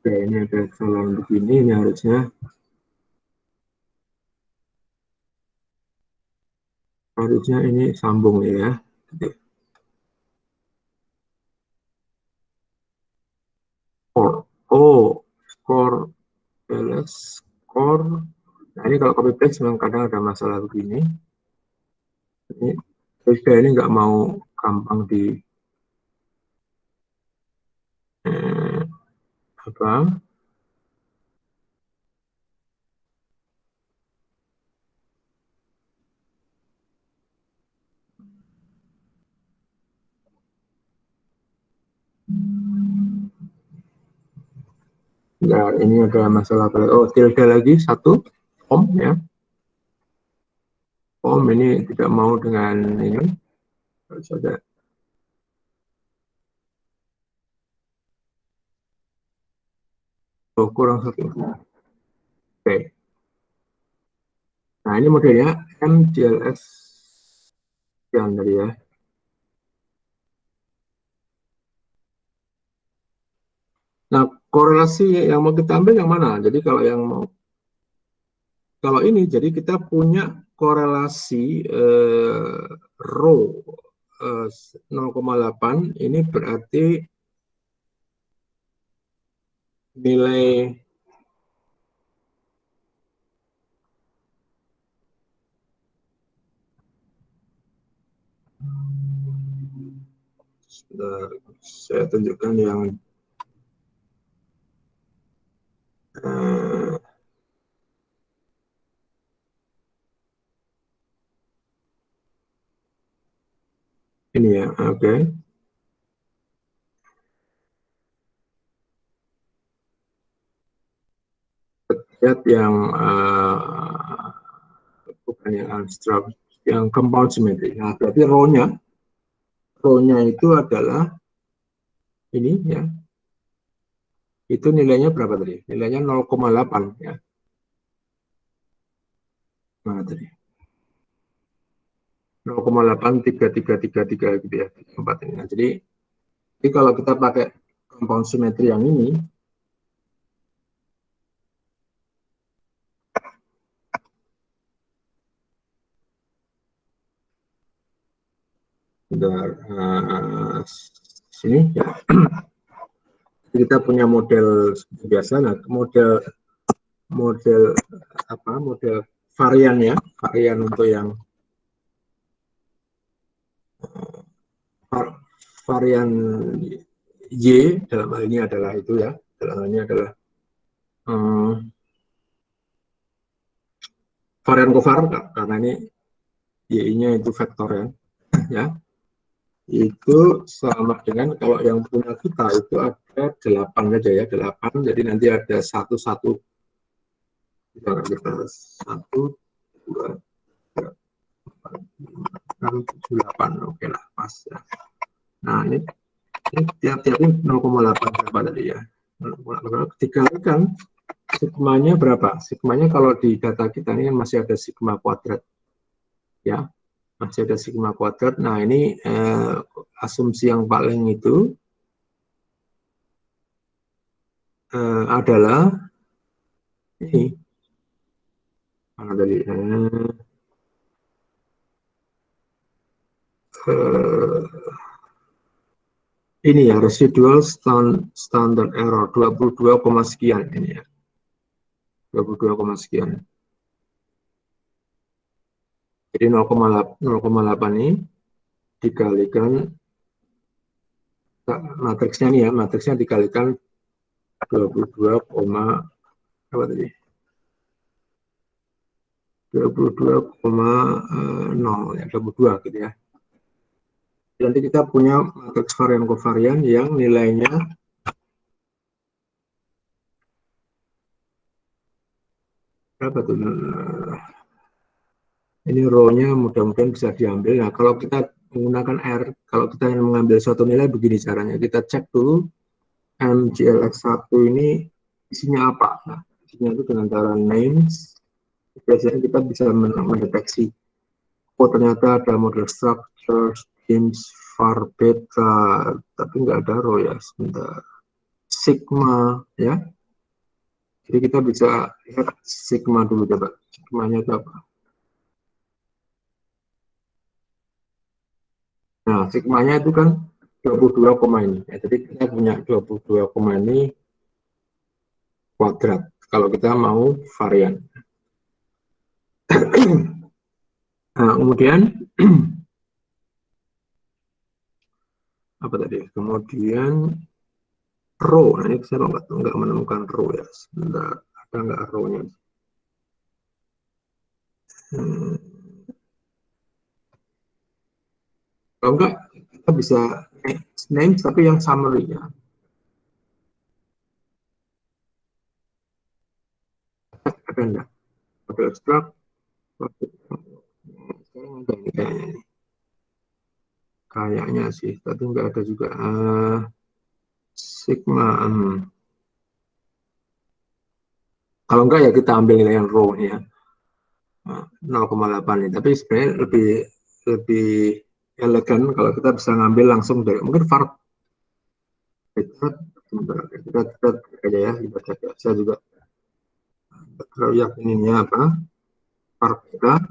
Oke, ini ada kesalahan begini, ini harusnya ini sambung ya. Score LS score. Nah, ini kalau copy paste memang kadang ada masalah begini. Ini nggak mau gampang di apa? Nah, ini ada masalah. Oh, tilde lagi satu ya. Ini tidak mau dengan ini. Harus ada. Oh, kurang satu. Oke. Nah, ini modelnya MGLS yang tadi ya. Nah, korelasi yang mau kita ambil yang mana? Jadi kalau ini, jadi kita punya korelasi rho 0,8, ini berarti nilai saya tunjukkan yang ini ya, oke. Lihat yang bukan yang abstrak, yang compound symmetry. Nah, berarti rho-nya itu adalah ini ya. Itu nilainya berapa tadi? Nilainya 0,8 ya. Mana tadi? 0,83333 gitu ya, 4 ini. Nah, jadi Jadi kalau kita pakai compound simetri yang ini, sini ya. Kita punya model biasa, nah model varian ya, varian untuk yang varian Y dalam hal ini adalah itu ya, dalam hal ini adalah varian kovar karena ini Y-nya itu vektor ya. Itu sama dengan kalau yang punya kita itu ada 8 saja ya, 8. Jadi nanti ada 1, 1, 2, 3, 4, 5, 8. Oke lah, pas ya. Nah, ini tiap-tiap ini 0,8 berapa tadi ya? Dikalikan sigmanya berapa? Sigmanya kalau di data kita ini kan masih ada sigma kuadrat ya. Masih ada sigma kuadrat. Nah, ini asumsi yang paling itu adalah ini. Mana tadi? Ini ya, residual standard error 22, sekian ini ya. 22, sekian. Jadi 0,8 ini dikalikan matriksnya nih ya, matriksnya dikalikan 22, apa tadi? 22,0 ya, 22 gitu ya. Nanti kita punya matriks varian kovarian yang nilainya berapa tuh? Ini row-nya mudah-mudahan bisa diambil. Nah, kalau kita menggunakan R, kalau kita ingin mengambil suatu nilai begini caranya. Kita cek dulu MGLX1 ini isinya apa. Nah, isinya itu dengan cara names. Biasanya kita bisa mendeteksi. Oh, ternyata ada model structure, schemes, var, beta, tapi nggak ada row ya, sebentar. Sigma, ya. Jadi kita bisa lihat sigma dulu coba. Sigmanya itu apa? Nah, sigmanya itu kan 22, ini. Ya, jadi kita punya 22, ini kuadrat. Kalau kita mau varian. Nah, kemudian apa tadi? Kemudian row. Nah, ini saya nggak menemukan row ya. Sebentar, ada nggak row-nya? Kalau enggak, kita bisa name tapi yang summary ya. Ada enggak? Model abstract. Sekarang ada ini kayaknya. Kayaknya sih, tapi enggak ada juga. Sigma. Kalau enggak ya kita ambil nilai yang row ya. 0,8 ini. Tapi sebenarnya lebih elegan kalau kita bisa ngambil langsung dari mungkin var beta. Kita aja ya, kita cek ya. Saya juga terlalu yakin ini apa? Var beta.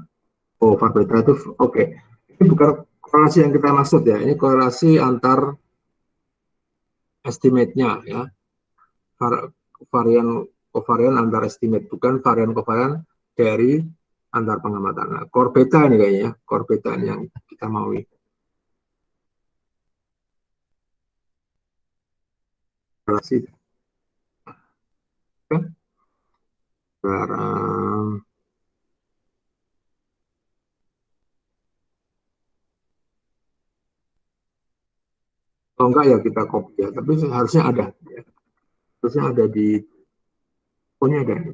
Oh, var beta itu oke. Ini bukan korelasi yang kita maksud ya. Ini korelasi antar estimate-nya ya. Varian kovarian antar estimate, bukan varian kovarian dari antar pengamatan. Nah, core beta ini kayaknya ya, core beta ini yang kita mau. Korelasi kan? Sekarang kalau enggak ya kita copy ya, tapi harusnya ada ya. Harusnya ada di punya ada.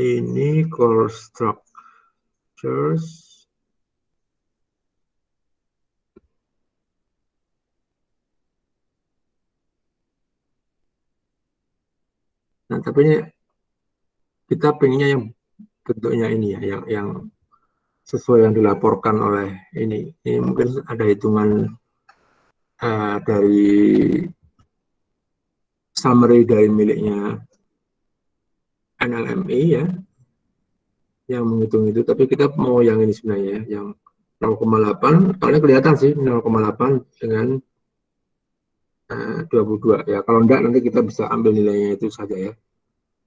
Ini core structures. Nah, tapi ini kita pengennya yang bentuknya ini ya, yang sesuai yang dilaporkan oleh ini. Ini mungkin ada hitungan dari summary dari miliknya NLMI ya, yang menghitung itu. Tapi kita mau yang ini sebenarnya, yang 0,8, soalnya kelihatan sih 0,8 dengan 22 ya. Kalau enggak nanti kita bisa ambil nilainya itu saja ya.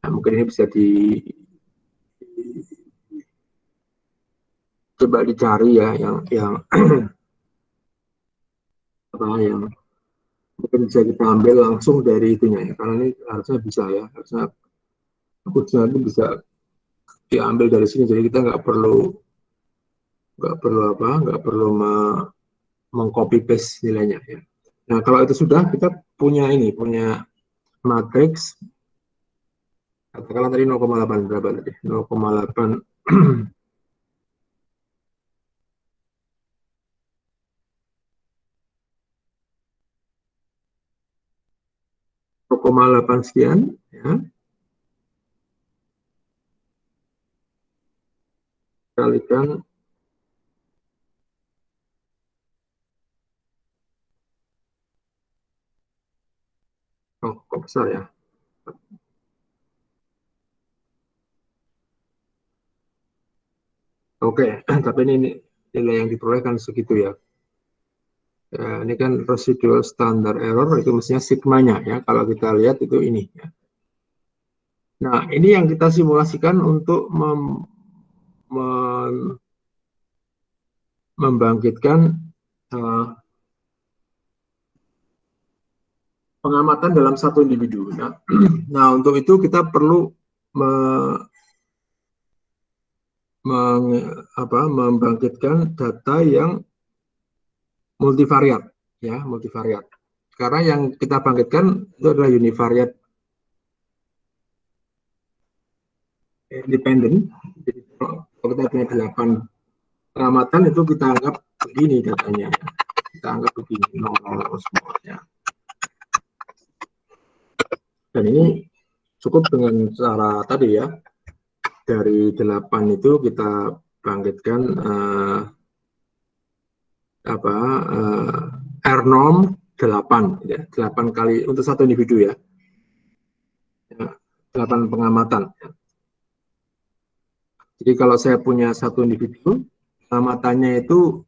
Nah, mungkin ini bisa coba dicari ya yang apa yang mungkin bisa kita ambil langsung dari itunya ya. Karena ini harusnya bisa ya, harusnya kursnya itu bisa diambil dari sini. Jadi kita nggak perlu mengcopy paste nilainya ya. Nah kalau itu sudah kita punya matriks katakanlah tadi 0,8 berapa tadi 0,8 0,8 sekian ya kalikan kok besar ya. Oke, tapi ini nilai yang diperoleh kan segitu ya. Ya, ini kan residual standard error itu mestinya sigmanya ya. Kalau kita lihat itu ini ya. Nah, ini yang kita simulasikan untuk membangkitkan pengamatan dalam satu individu. Nah, untuk itu kita perlu membangkitkan data yang multivariat, ya, multivariat. Karena yang kita bangkitkan itu adalah univariate independent. Jadi kalau kita punya 8 pengamatan itu kita anggap begini datanya. Kita anggap begini, nol semuanya. Dan ini cukup dengan cara tadi ya. Dari 8 itu kita bangkitkan R-norm 8 ya, 8 kali untuk satu individu ya. 8 pengamatan. Jadi kalau saya punya satu individu, pengamatannya itu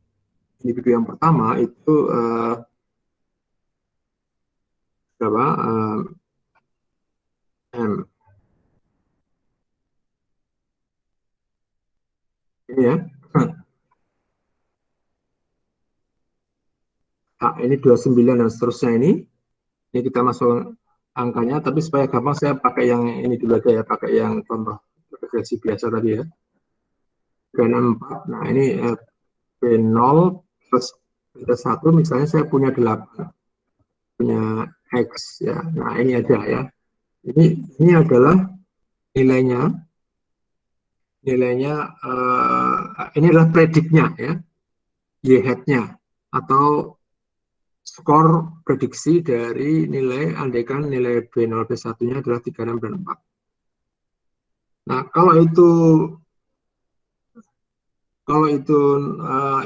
individu yang pertama itu berapa? M. Ini ya. Nah, ini 29 dan seterusnya ini. Ini kita masuk angkanya, tapi supaya gampang saya pakai yang ini dulu aja ya, pakai yang contoh regresi biasa tadi ya. Dan 4. Nah, ini B0 plus B1 misalnya saya punya 8. Punya X ya. Nah, ini aja ya. Ini adalah nilainya ini adalah prediknya ya, Y hat-nya atau skor prediksi dari nilai andaikan nilai B0 B1-nya adalah 3, 6, dan 4. Nah, kalau itu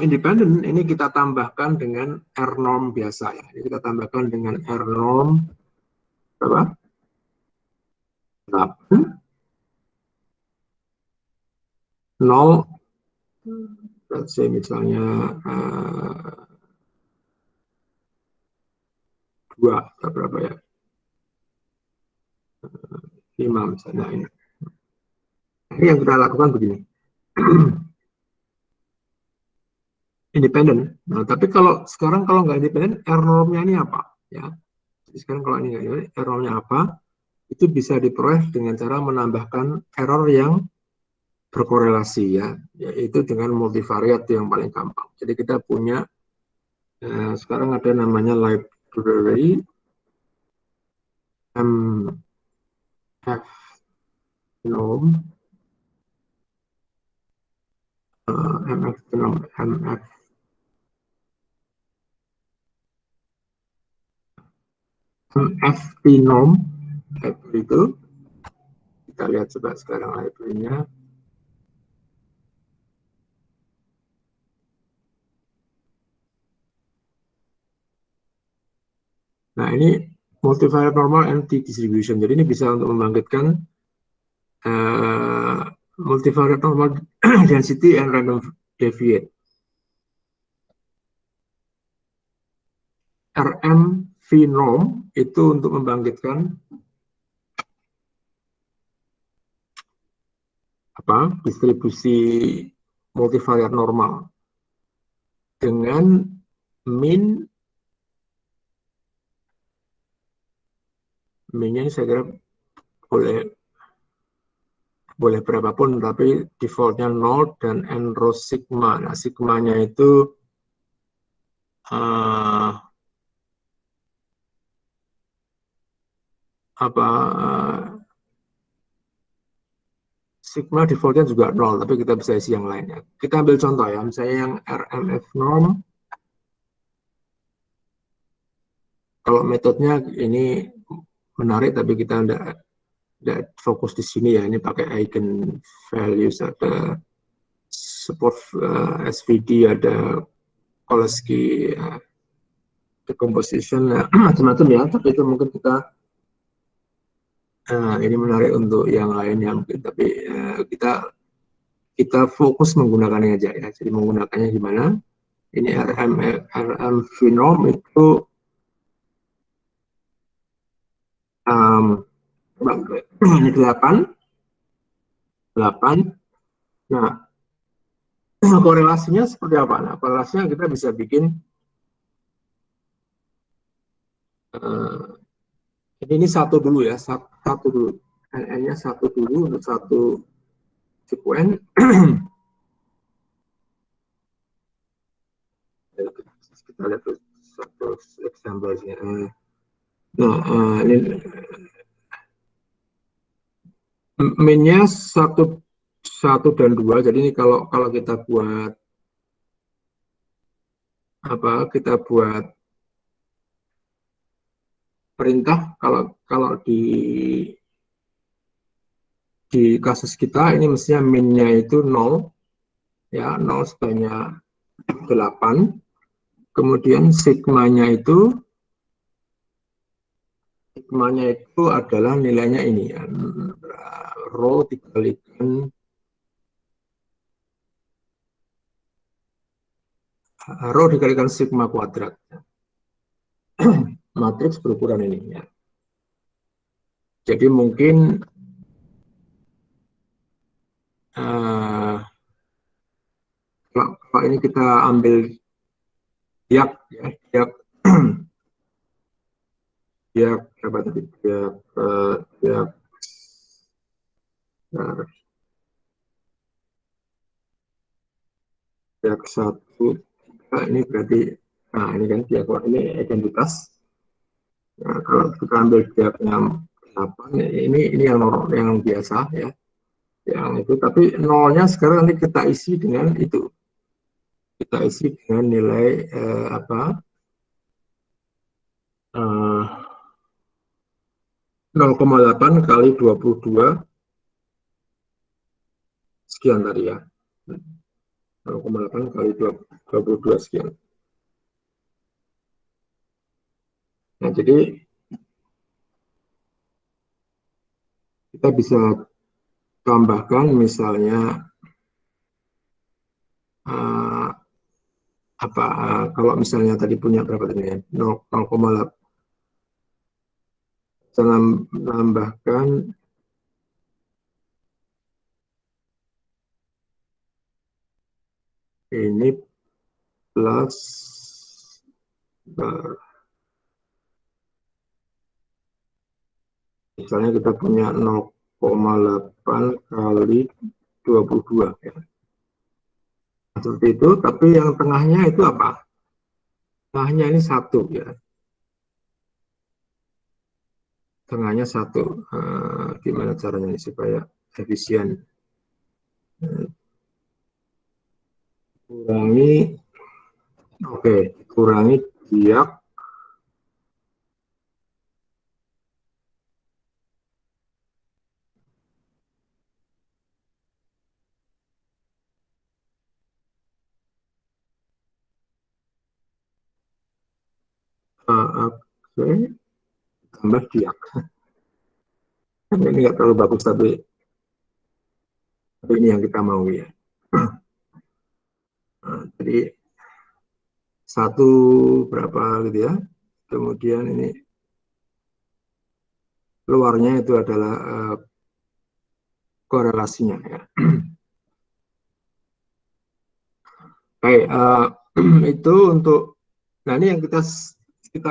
independen, ini kita tambahkan dengan R norm biasa ya. Ini kita tambahkan dengan R norm berapa? 8 0 let's say misalnya 2 berapa ya? 5 misalnya ini. Ini yang kita lakukan begini. Independen. Nah, tapi sekarang kalau nggak independen, R normnya ini apa? Ya. Jadi sekarang kalau ini nggak independen, R normnya apa? Itu bisa diperoleh dengan cara menambahkan error yang berkorelasi ya, yaitu dengan multivariate yang paling gampang. Jadi kita punya sekarang ada namanya library MF genome MF genome MF genome library itu kita lihat coba sekarang library-nya. Nah, ini multivariate normal empty distribution. Jadi ini bisa untuk membangkitkan multivariate normal density and random deviate. RM V norm itu untuk membangkitkan distribusi multivariate normal dengan minnya saya kira boleh berapapun, tapi defaultnya 0 dan n rho sigma. Nah, sigmanya itu uh, sigma defaultnya juga 0, tapi kita bisa isi yang lainnya. Kita ambil contoh ya, misalnya yang RMF norm, kalau metodenya ini menarik, tapi kita tidak fokus di sini ya. Ini pakai eigen values, ada support SVD, ada Kolesky decomposition, macam-macam ya. Tapi itu mungkin kita ini menarik untuk yang lain yang mungkin, tapi kita fokus menggunakannya aja ya. Jadi menggunakannya gimana? Ini RM Phenom itu ini 8. Nah, korelasinya seperti apa? Nah, korelasinya kita bisa bikin ini satu dulu ya, satu dulu. N-nya satu dulu untuk satu sekuen. Kita lihat satu example-nya. Nah, ini min-nya satu dan 2. Jadi ini kalau kita buat kita buat perintah, kalau di kasus kita ini mestinya min-nya itu 0 ya, 0 sebanyak 8. Kemudian sigmanya itu adalah nilainya ini ya, rho dikalikan sigma kuadrat. Matriks berukuran ini ya. Jadi mungkin kalau ini kita ambil diak ya, diak apa tadi, diak satu, ini berarti, nah ini kan diak, ini identitas. Nah, kalau kita ambil diaknya 8, ini yang biasa ya, yang itu, tapi nolnya sekarang nanti kita isi dengan itu, kita isi dengan nilai 0,8 kali 22 sekian tadi ya, 0,8 kali 22 sekian. Nah, jadi kita bisa tambahkan misalnya kalau misalnya tadi punya berapa tadi ya, 0,8, kita nambahkan ini plus misalnya kita punya 0,8 kali 22 ya. Seperti itu, tapi yang tengahnya itu apa? Tengahnya ini 1 ya. Tengahnya 1. Gimana caranya ini supaya efisien? Kurangi diak Oke, tambah diak. Ini nggak terlalu bagus, tapi ini yang kita mau ya. Nah, jadi satu berapa gitu ya. Kemudian ini luarnya itu adalah korelasinya ya. Baik, itu untuk, nah ini yang kita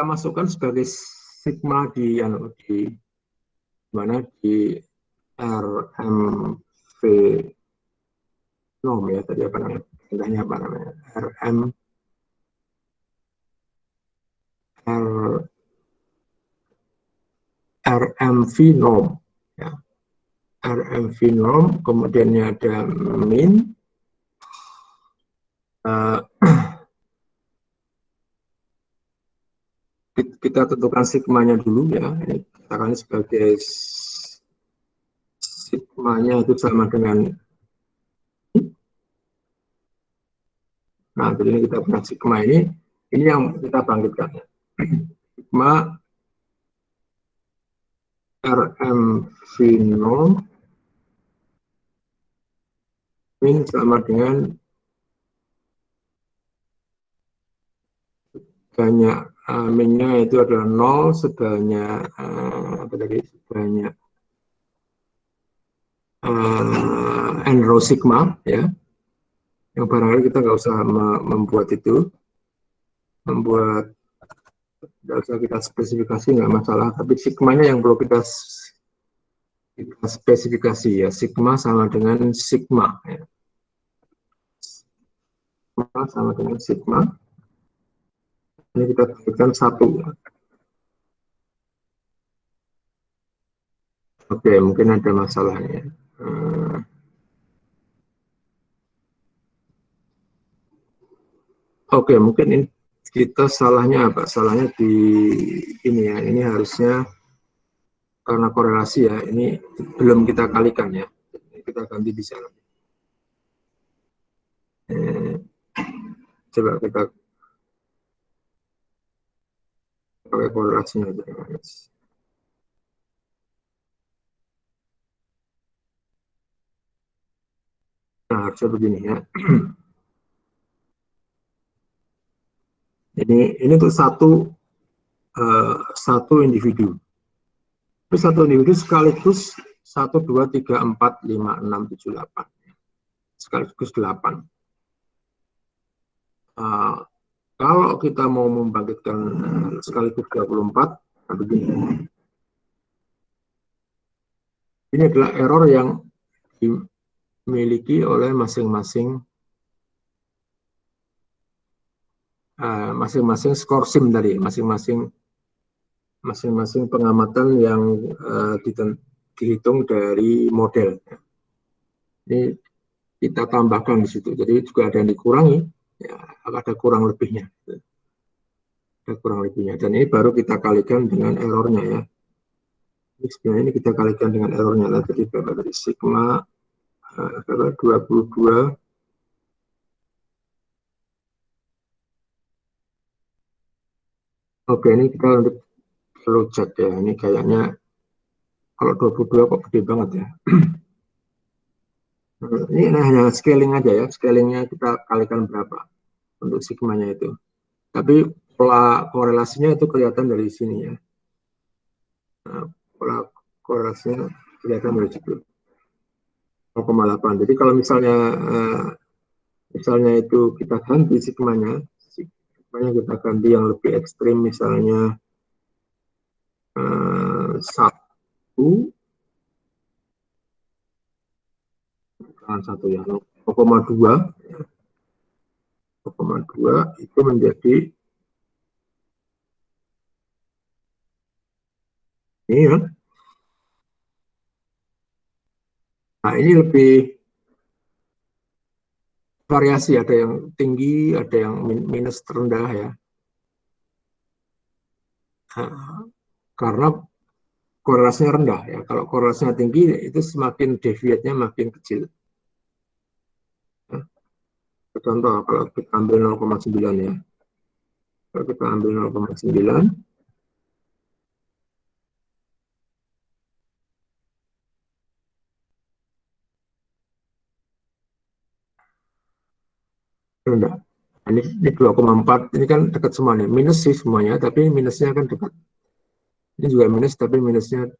masukkan sebagai sigma di mana di RMV norm ya, tadi apa namanya, tandanya apa namanya, RMV norm ya. RMV norm, kemudian ada min, kita tentukan sigmanya dulu ya. Ini katakan sebagai sigmanya itu sama dengan, nah jadi ini kita punya sigma ini yang kita bangkitkan ya. Sigma RMV norm min sama dengan banyak, minnya itu adalah 0 sebanyak apa tadi, sebanyak n rho sigma ya. Yang barangkali kita nggak usah membuat itu, nggak usah kita spesifikasi, nggak masalah, tapi sigmanya yang perlu kita spesifikasi ya. Sigma sama dengan sigma ya. Sigma sama dengan sigma, ini kita berikan 1 ya. Oke, mungkin ada masalahnya. Oke, mungkin ini kita salahnya apa? Salahnya di ini ya. Ini harusnya karena korelasi ya. Ini belum kita kalikan ya. Kita ganti di sana. Coba kita pakai korelasinya aja. Nah, harusnya begini ya. Ini untuk satu individu. Terus satu individu sekaligus 1, 2, 3, 4, 5, 6, 7, 8. Sekaligus 8. Kalau kita mau membangkitkan sekaligus 24, nah begini. Ini adalah error yang dimiliki oleh masing-masing skor SIM tadi, masing-masing pengamatan yang dihitung dari model. Ini kita tambahkan di situ. Jadi juga ada yang dikurangi, ya, ada kurang lebihnya. Ada kurang lebihnya. Dan ini baru kita kalikan dengan errornya ya. Sebenarnya ini kita kalikan dengan errornya. Tadi berapa dari sigma 22. Oke, ini kita untuk perlu cek ya. Ini kayaknya kalau 22 kok gede banget ya. Ini hanya scaling aja ya. Scalingnya kita kalikan berapa untuk sigmanya itu. Tapi pola korelasinya itu kelihatan dari sini ya. Nah, pola korelasinya kelihatan dari situ. 0,8. Jadi kalau misalnya itu kita ganti sigmanya kita ganti yang lebih ekstrim, misalnya 1 ya, 0,2 itu menjadi ini ya. Nah, ini lebih variasi, ada yang tinggi, ada yang minus terendah ya. Karena korelasinya rendah ya. Kalau korelasinya tinggi itu semakin deviatnya makin kecil. Contoh kalau kita ambil 0,9 ya. Kalau kita ambil 0,9, Enggak. Ini 2,4 ini kan dekat semua nih. Minus sih semuanya, tapi minusnya kan dekat. Ini juga minus, tapi minusnya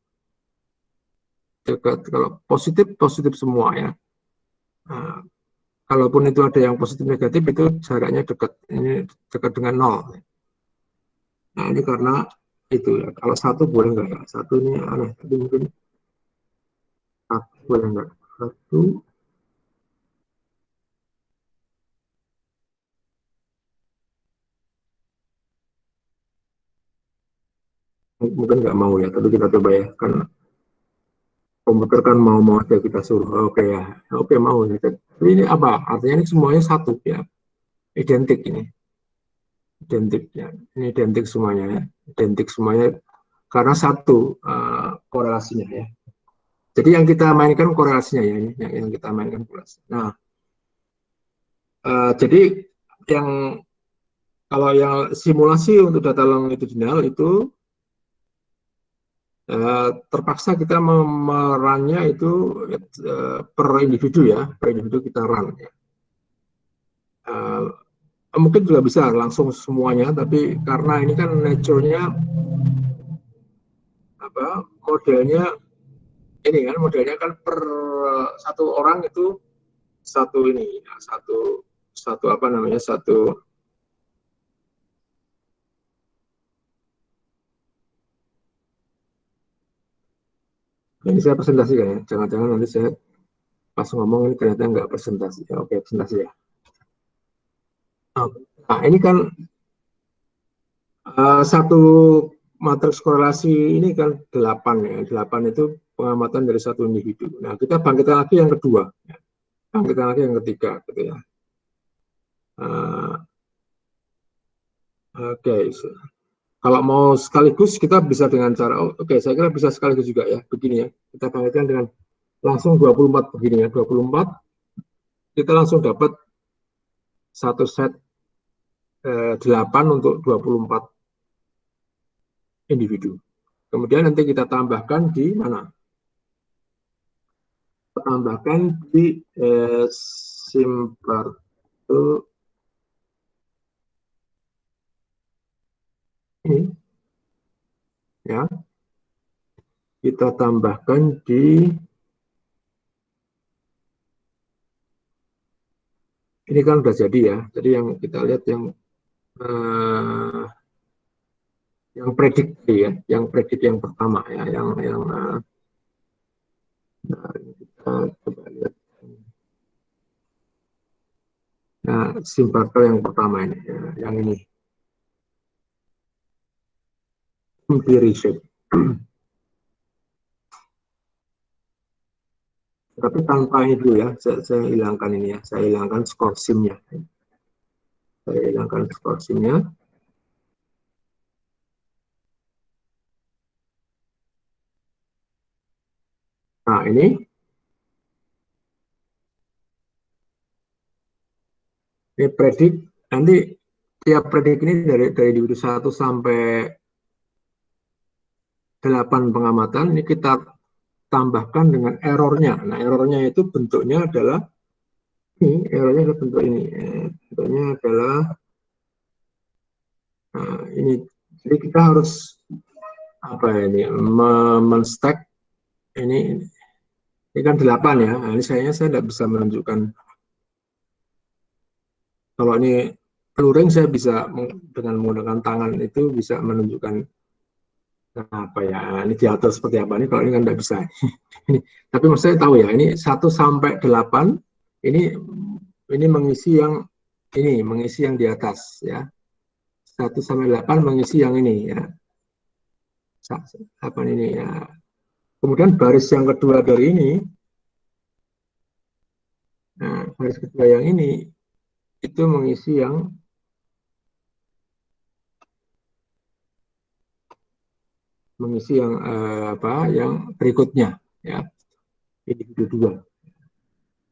dekat. Kalau positif, positif semua ya. Nah, kalaupun itu ada yang positif negatif, itu jaraknya dekat. Ini dekat dengan nol. Nah, ini karena itu ya. Kalau satu boleh nggak ya? Satu ini aneh, tapi mungkin satu boleh nggak? Satu, mungkin nggak mau ya, tapi kita coba ya. Kan komputer kan mau aja kita suruh. Oke ya, oke mau ya. Tapi ini apa? Artinya ini semuanya satu ya. Identik ini. Identik ya. Ini identik semuanya ya. Identik semuanya karena satu korelasinya ya. Jadi yang kita mainkan korelasinya ya, ini yang kita mainkan korelasi. Nah, jadi yang kalau yang simulasi untuk data longitudinal itu terpaksa kita merannya itu per individu ya, per individu kita run ya. Mungkin juga bisa langsung semuanya, tapi karena ini kan nature-nya apa modelnya ini kan modelnya kan per satu orang itu satu ini ya, satu apa namanya satu ini saya presentasikan ya, jangan-jangan nanti saya pas ngomong ini ternyata nggak presentasi ya. Oke, presentasi ya. Nah, ini kan satu matriks korelasi ini kan 8 ya. 8 itu pengamatan dari satu individu. Nah, kita bangkitkan lagi yang kedua, ya. Bangkitkan lagi yang ketiga gitu ya. Oke, kalau mau sekaligus kita bisa dengan cara, oke, saya kira bisa sekaligus juga ya, begini ya. Kita bangkitkan dengan langsung 24 begini ya, 24 kita langsung dapat satu set 8 untuk 24 individu. Kemudian nanti kita tambahkan di mana? Kita tambahkan di Simparto ini ya. Kita tambahkan di ini kan udah jadi ya. Jadi yang kita lihat yang prediksi ya, yang prediksi yang pertama ya, yang nah, kita coba lihat. Nah, Simparto yang pertama ini, ya, yang ini, empty shape. Tapi tanpa itu ya, saya hilangkan ini ya, saya hilangkan skor SIM-nya. Saya hilangkan skor SIM-nya. Nah, ini predik, nanti tiap predik ini dari individu 1 sampai 8 pengamatan, ini kita tambahkan dengan errornya. Nah, errornya itu bentuknya adalah ini, errornya adalah bentuk ini. Bentuknya adalah ini. Jadi kita harus apa ini men-stack ini kan 8 ya. Nah, ini saya tidak bisa menunjukkan. Kalau ini luring saya bisa dengan menggunakan tangan itu bisa menunjukkan apa ya, ini diatur seperti apa ini, kalau ini kan tidak bisa. Tapi maksud saya tahu ya, ini 1 sampai 8 ini mengisi yang di atas ya. 1 sampai 8 mengisi yang ini ya. 8 ini ya. Kemudian baris yang kedua dari ini, nah baris kedua yang ini itu mengisi yang yang berikutnya ya, individu 2.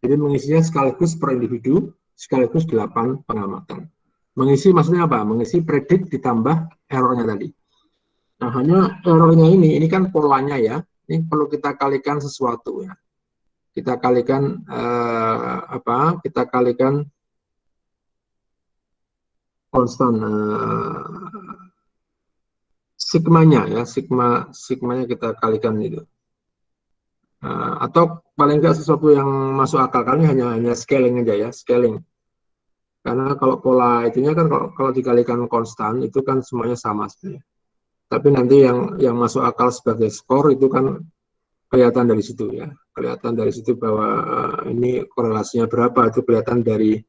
Jadi mengisinya sekaligus per individu, sekaligus 8 pengamatan. Mengisi maksudnya apa? Mengisi predik ditambah errornya tadi. Nah, hanya errornya ini kan polanya ya, ini perlu kita kalikan sesuatu ya. Kita kalikan kita kalikan konstan sigmanya ya, sigmanya kita kalikan itu. Atau paling enggak sesuatu yang masuk akal, kali hanya scaling aja ya, scaling. Karena kalau pola itunya kan kalau dikalikan konstan itu kan semuanya sama sebenarnya. Tapi nanti yang masuk akal sebagai skor itu kan kelihatan dari situ ya, kelihatan dari situ bahwa ini korelasinya berapa, itu kelihatan dari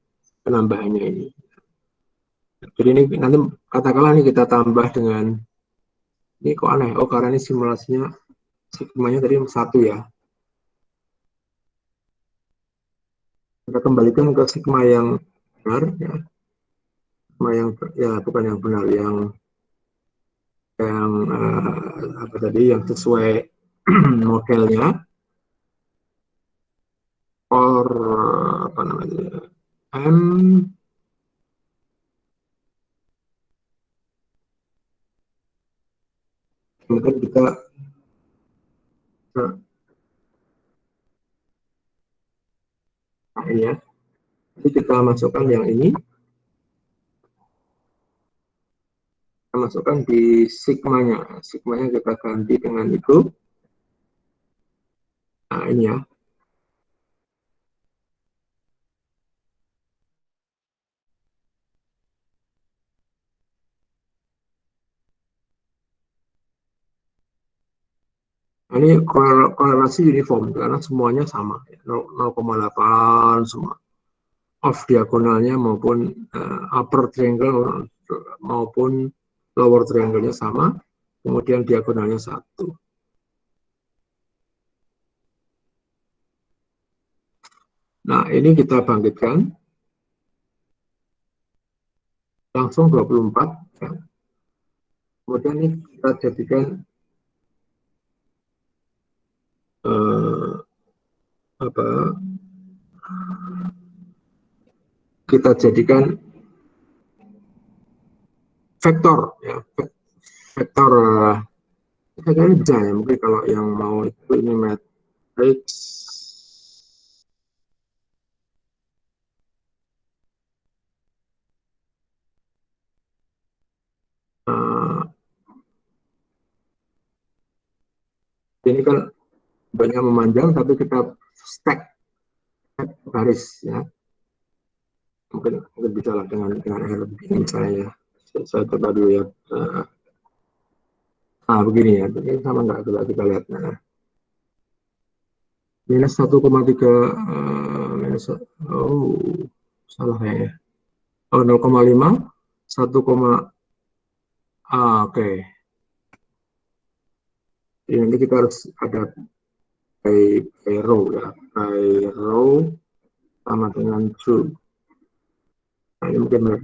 penambahannya ini. Jadi ini nanti katakanlah ini kita tambah dengan, ini kok aneh, oh karena ini simulasinya sigmanya tadi 1 ya. Kita kembalikan ke sigma yang benar ya, sigma yang ya bukan yang benar, yang apa tadi, yang sesuai modelnya, or apa namanya, M kemudian kita ini ya, jadi kita masukkan yang ini, kita masukkan di sigmanya kita ganti dengan itu. Nah ini ya, ini korelasi uniform karena semuanya sama, 0,8 semua, off diagonalnya maupun upper triangle maupun lower triangle-nya sama, kemudian diagonalnya 1. Nah ini kita bangkitkan langsung 24 ya. Kemudian ini kita jadikan apa, kita jadikan vektor ya, vektor saya bisa ya, mungkin kalau yang mau itu ini matrix ini kan banyak memanjang tapi kita stack baris ya, mungkin bisa lah dengan R begini misalnya ya. Saya coba dulu ya, begini ya, ini sama nggak, coba kita lihat. Nah, minus 1,3 minus, oh salah ya, oh 0,5 1, oke. Jadi nanti kita harus ada by row ya, by row sama dengan true. Nah ini mungkin benar.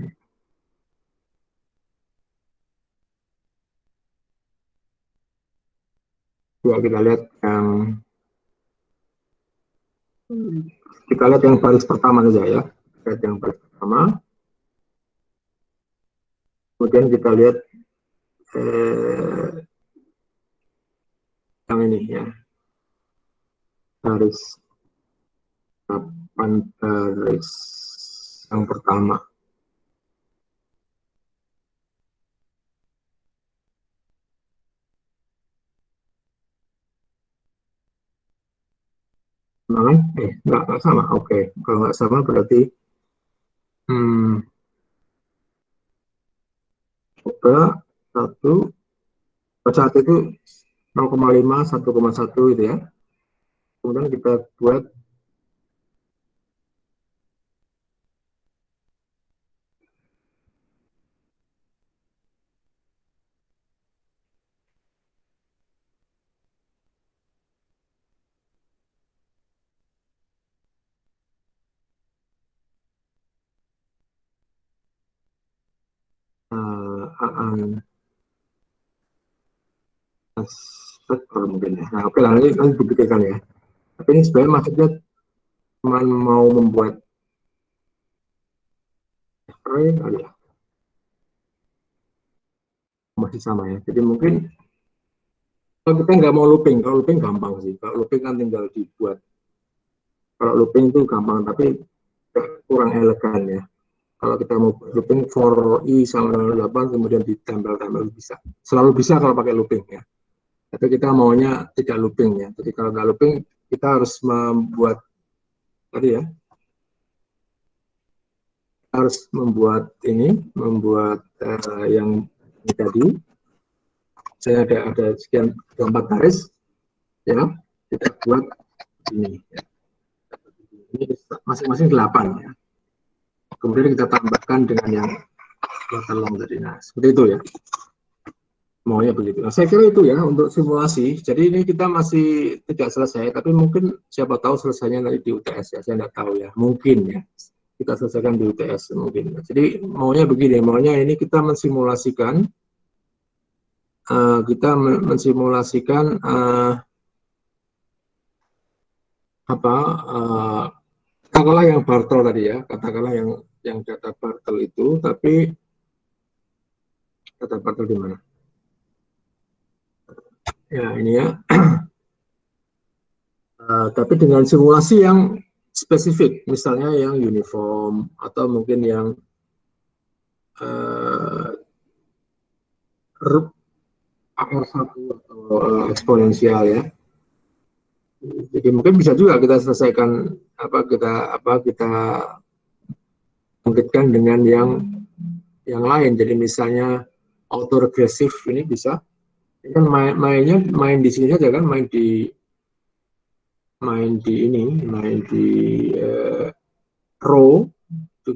Coba kita lihat yang baris pertama saja ya, lihat yang baris pertama. Kemudian kita lihat yang ini ya, baris 8 baris yang pertama. Nggak sama, oke. Kalau nggak sama berarti coba 1 itu 0,5 1,1 itu ya. Kemudian kita buat vektor mungkin ya. Nah, oke lah, nanti dipikirkan ya. Tapi ini sebenarnya maksudnya cuma mau membuat array ya, masih sama ya. Jadi mungkin kalau kita nggak mau looping, kalau looping gampang sih. Kalau looping kan tinggal dibuat. Kalau looping itu gampang, tapi kurang elegan ya. Kalau kita mau looping for i sama 8 kemudian ditempel-tempel bisa. Selalu bisa kalau pakai looping ya. Tapi kita maunya tidak looping ya. Jadi kalau nggak looping kita harus membuat tadi ya, harus membuat yang ini tadi. Saya ada sekian 4 baris ya, kita buat ini ya. Ini masing-masing 8 ya. Kemudian kita tambahkan dengan yang long tadi. Nah, seperti itu ya. Maunya begitu. Nah, saya kira itu ya untuk simulasi. Jadi ini kita masih tidak selesai, tapi mungkin siapa tahu selesainya nanti di UTS ya. Saya tidak tahu ya. Mungkin ya. Kita selesaikan di UTS mungkin. Jadi maunya begini, maunya ini kita mensimulasikan katakanlah yang Bartel tadi ya, katakanlah yang data Bartel itu, tapi data Bartel di mana? Ya ini ya. Tapi dengan simulasi yang spesifik, misalnya yang uniform atau mungkin yang AR1 atau eksponensial ya. Jadi mungkin bisa juga kita selesaikan kita bangkitkan dengan yang lain. Jadi misalnya autoregressive ini bisa. Ini kan main di sini saja kan, main di row itu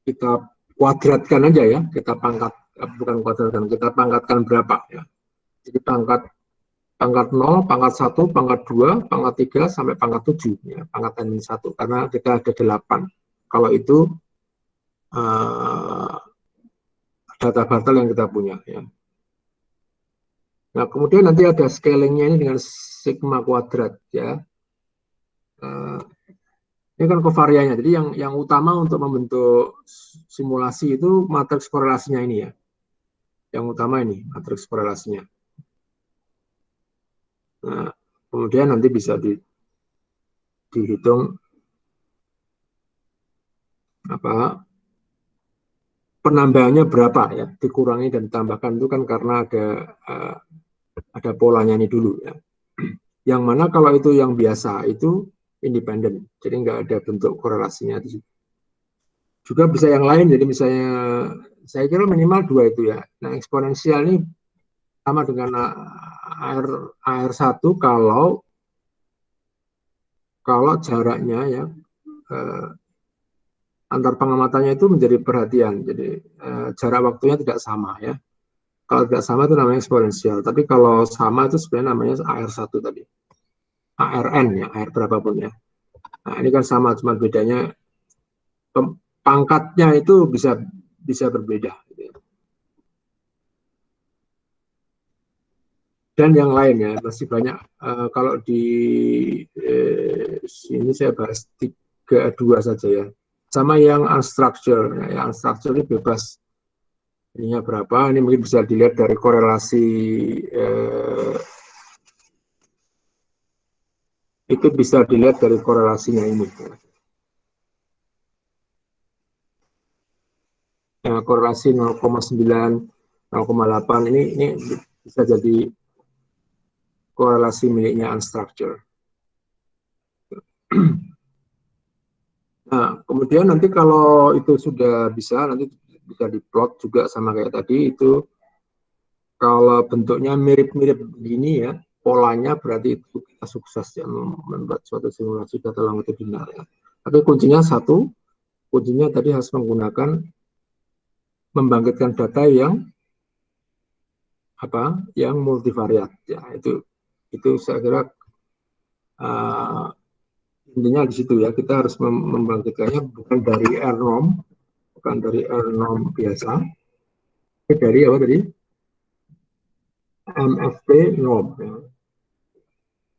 kita kuadratkan aja ya, kita pangkatkan berapa ya. Jadi pangkat 0, pangkat 1, pangkat 2, pangkat 3 sampai pangkat 7 ya, pangkatan 1 karena kita ada 8. Kalau itu data Bartel yang kita punya ya. Nah, kemudian nanti ada scalingnya ini dengan sigma kuadrat ya. Ini kan kovariannya. Jadi yang utama untuk membentuk simulasi itu matriks korelasinya ini ya. Yang utama ini matriks korelasinya. Nah, kemudian nanti bisa dihitung penambahannya berapa ya, dikurangi dan ditambahkan itu kan karena ada polanya ini dulu ya. Yang mana kalau itu yang biasa itu independen, jadi nggak ada bentuk korelasinya di situ. Juga bisa yang lain, jadi misalnya saya kira minimal 2 itu ya. Nah, eksponensial ini sama dengan AR1 kalau jaraknya ya antar pengamatannya itu menjadi perhatian. Jadi jarak waktunya tidak sama ya. Kalau tidak sama itu namanya eksponensial. Tapi kalau sama itu sebenarnya namanya AR1 tadi. ARN ya, AR berapapun ya. Nah, ini kan sama, cuma bedanya pangkatnya itu bisa berbeda. Dan yang lain ya, masih banyak. Kalau di sini saya bahas 3-2 saja ya. Sama yang unstructured. Nah, yang unstructured ini bebas. Ininya berapa, ini mungkin bisa dilihat dari korelasi itu bisa dilihat dari korelasinya ini. Ya, korelasi 0,9, 0,8 ini bisa jadi korelasi miliknya unstructured. Nah, kemudian nanti kalau itu sudah bisa, nanti bisa diplot juga sama kayak tadi, itu kalau bentuknya mirip-mirip begini ya, polanya berarti itu kita sukses ya membuat suatu simulasi data longitudinal ya. Tapi kuncinya satu, kuncinya tadi harus menggunakan membangkitkan data yang multivariat ya. Itu saya kira intinya di situ ya, kita harus membangkitkannya bukan dari R-norm, bukan dari R-norm biasa, tapi dari apa tadi? MFT norm ya.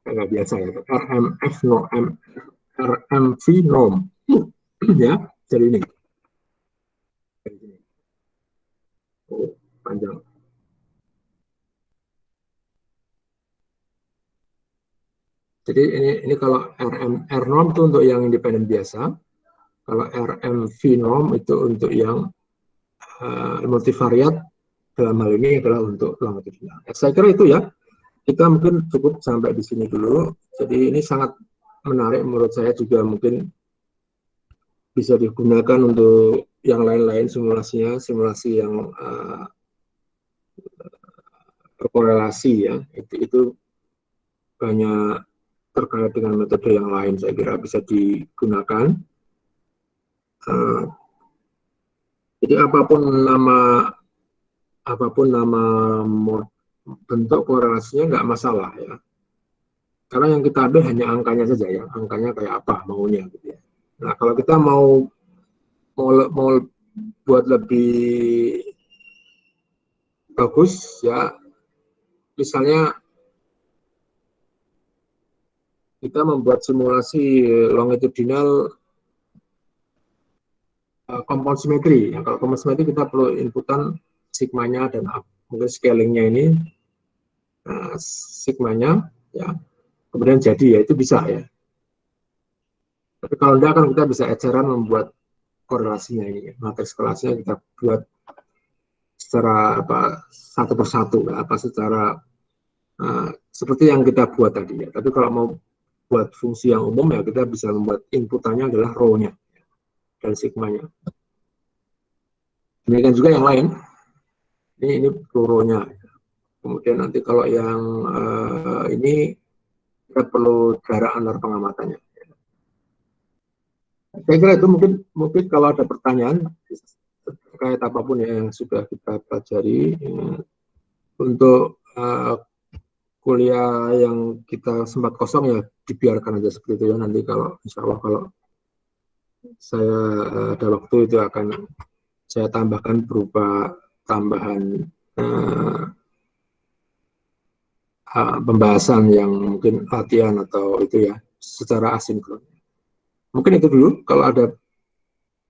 Nggak biasa ya, RMF norm, RMV norm ya, jadi ini. Oh, panjang. Jadi ini kalau R norm itu untuk yang independen biasa. Kalau RMV norm itu untuk yang multivariat, dalam hal ini adalah untuk longitudinal. Saya kira itu ya. Kita mungkin cukup sampai di sini dulu. Jadi ini sangat menarik menurut saya, juga mungkin bisa digunakan untuk yang lain-lain simulasinya, simulasi yang berkorelasi ya. Itu banyak terkait dengan metode yang lain, saya kira bisa digunakan. Jadi apapun nama bentuk korelasinya nggak masalah ya. Karena yang kita ambil hanya angkanya saja ya, angkanya kayak apa maunya gitu ya. Nah, kalau kita mau buat lebih bagus ya, misalnya kita membuat simulasi longitudinal compound simetri. Ya, kalau compound simetri kita perlu inputan sigmanya dan mungkin scalingnya ini sigmanya ya, kemudian jadi ya, itu bisa ya. Tapi kalau enggak kan kita bisa eceran membuat korelasinya ini, matriks korelasinya kita buat secara satu persatu, secara seperti yang kita buat tadi ya. Tapi kalau mau buat fungsi yang umum ya, kita bisa membuat inputannya adalah rho-nya dan sigmanya. Demikian juga yang lain. Ini rho-nya. Kemudian nanti kalau yang ini kita perlu jarak antar pengamatannya. Saya kira itu mungkin kalau ada pertanyaan terkait apapun yang sudah kita pelajari untuk kuliah yang kita sempat kosong ya, dibiarkan aja seperti itu ya. Nanti kalau insya Allah kalau saya ada waktu itu akan saya tambahkan berupa tambahan pembahasan yang mungkin latihan atau itu ya secara asinkron. Mungkin itu dulu. Kalau ada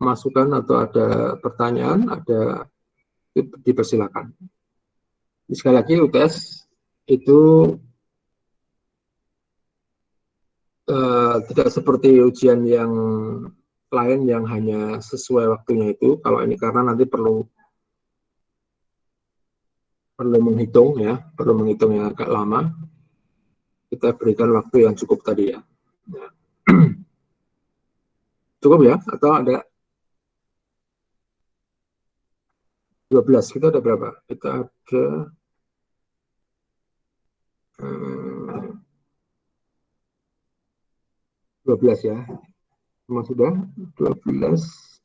masukan atau ada pertanyaan, dipersilakan. Sekali lagi UTS itu tidak seperti ujian yang lain yang hanya sesuai waktunya itu. Kalau ini karena nanti perlu menghitung ya, perlu menghitung yang agak lama. Kita berikan waktu yang cukup tadi ya. Cukup ya? Atau ada 12? Kita ada berapa? Kita ada 12 ya. Semua sudah 12.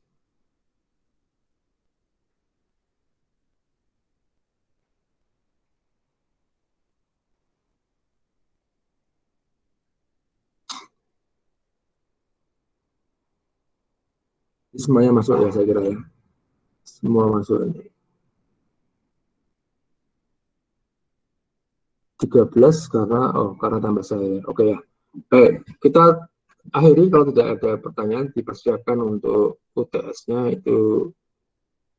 Semuanya masuk ya, saya kira ya. Semua masuk ini. 13 karena tambah saya. Oke ya. Baik, kita akhiri. Kalau tidak ada pertanyaan, dipersiapkan untuk UTS-nya itu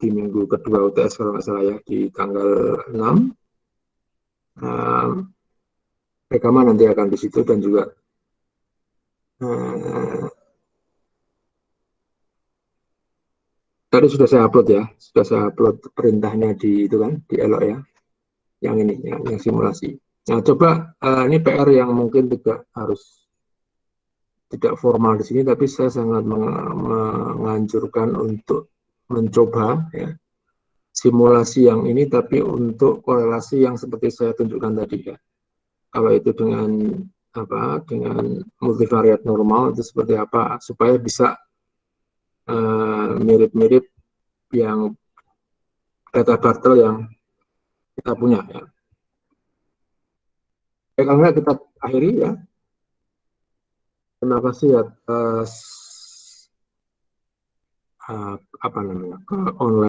di minggu kedua UTS kalau nggak salah ya, di tanggal 6. Rekaman nanti akan di situ, dan juga tadi sudah saya upload ya, sudah saya upload perintahnya di itu kan, di Elok ya, yang ini, yang simulasi. Nah, coba ini PR yang mungkin tidak formal di sini, tapi saya sangat menganjurkan untuk mencoba ya, simulasi yang ini, tapi untuk korelasi yang seperti saya tunjukkan tadi ya. Kalau itu dengan multivariat normal itu seperti apa, supaya bisa mirip-mirip yang data Bartel yang kita punya ya. Kalau enggak kita akhiri ya. Terima kasih atas online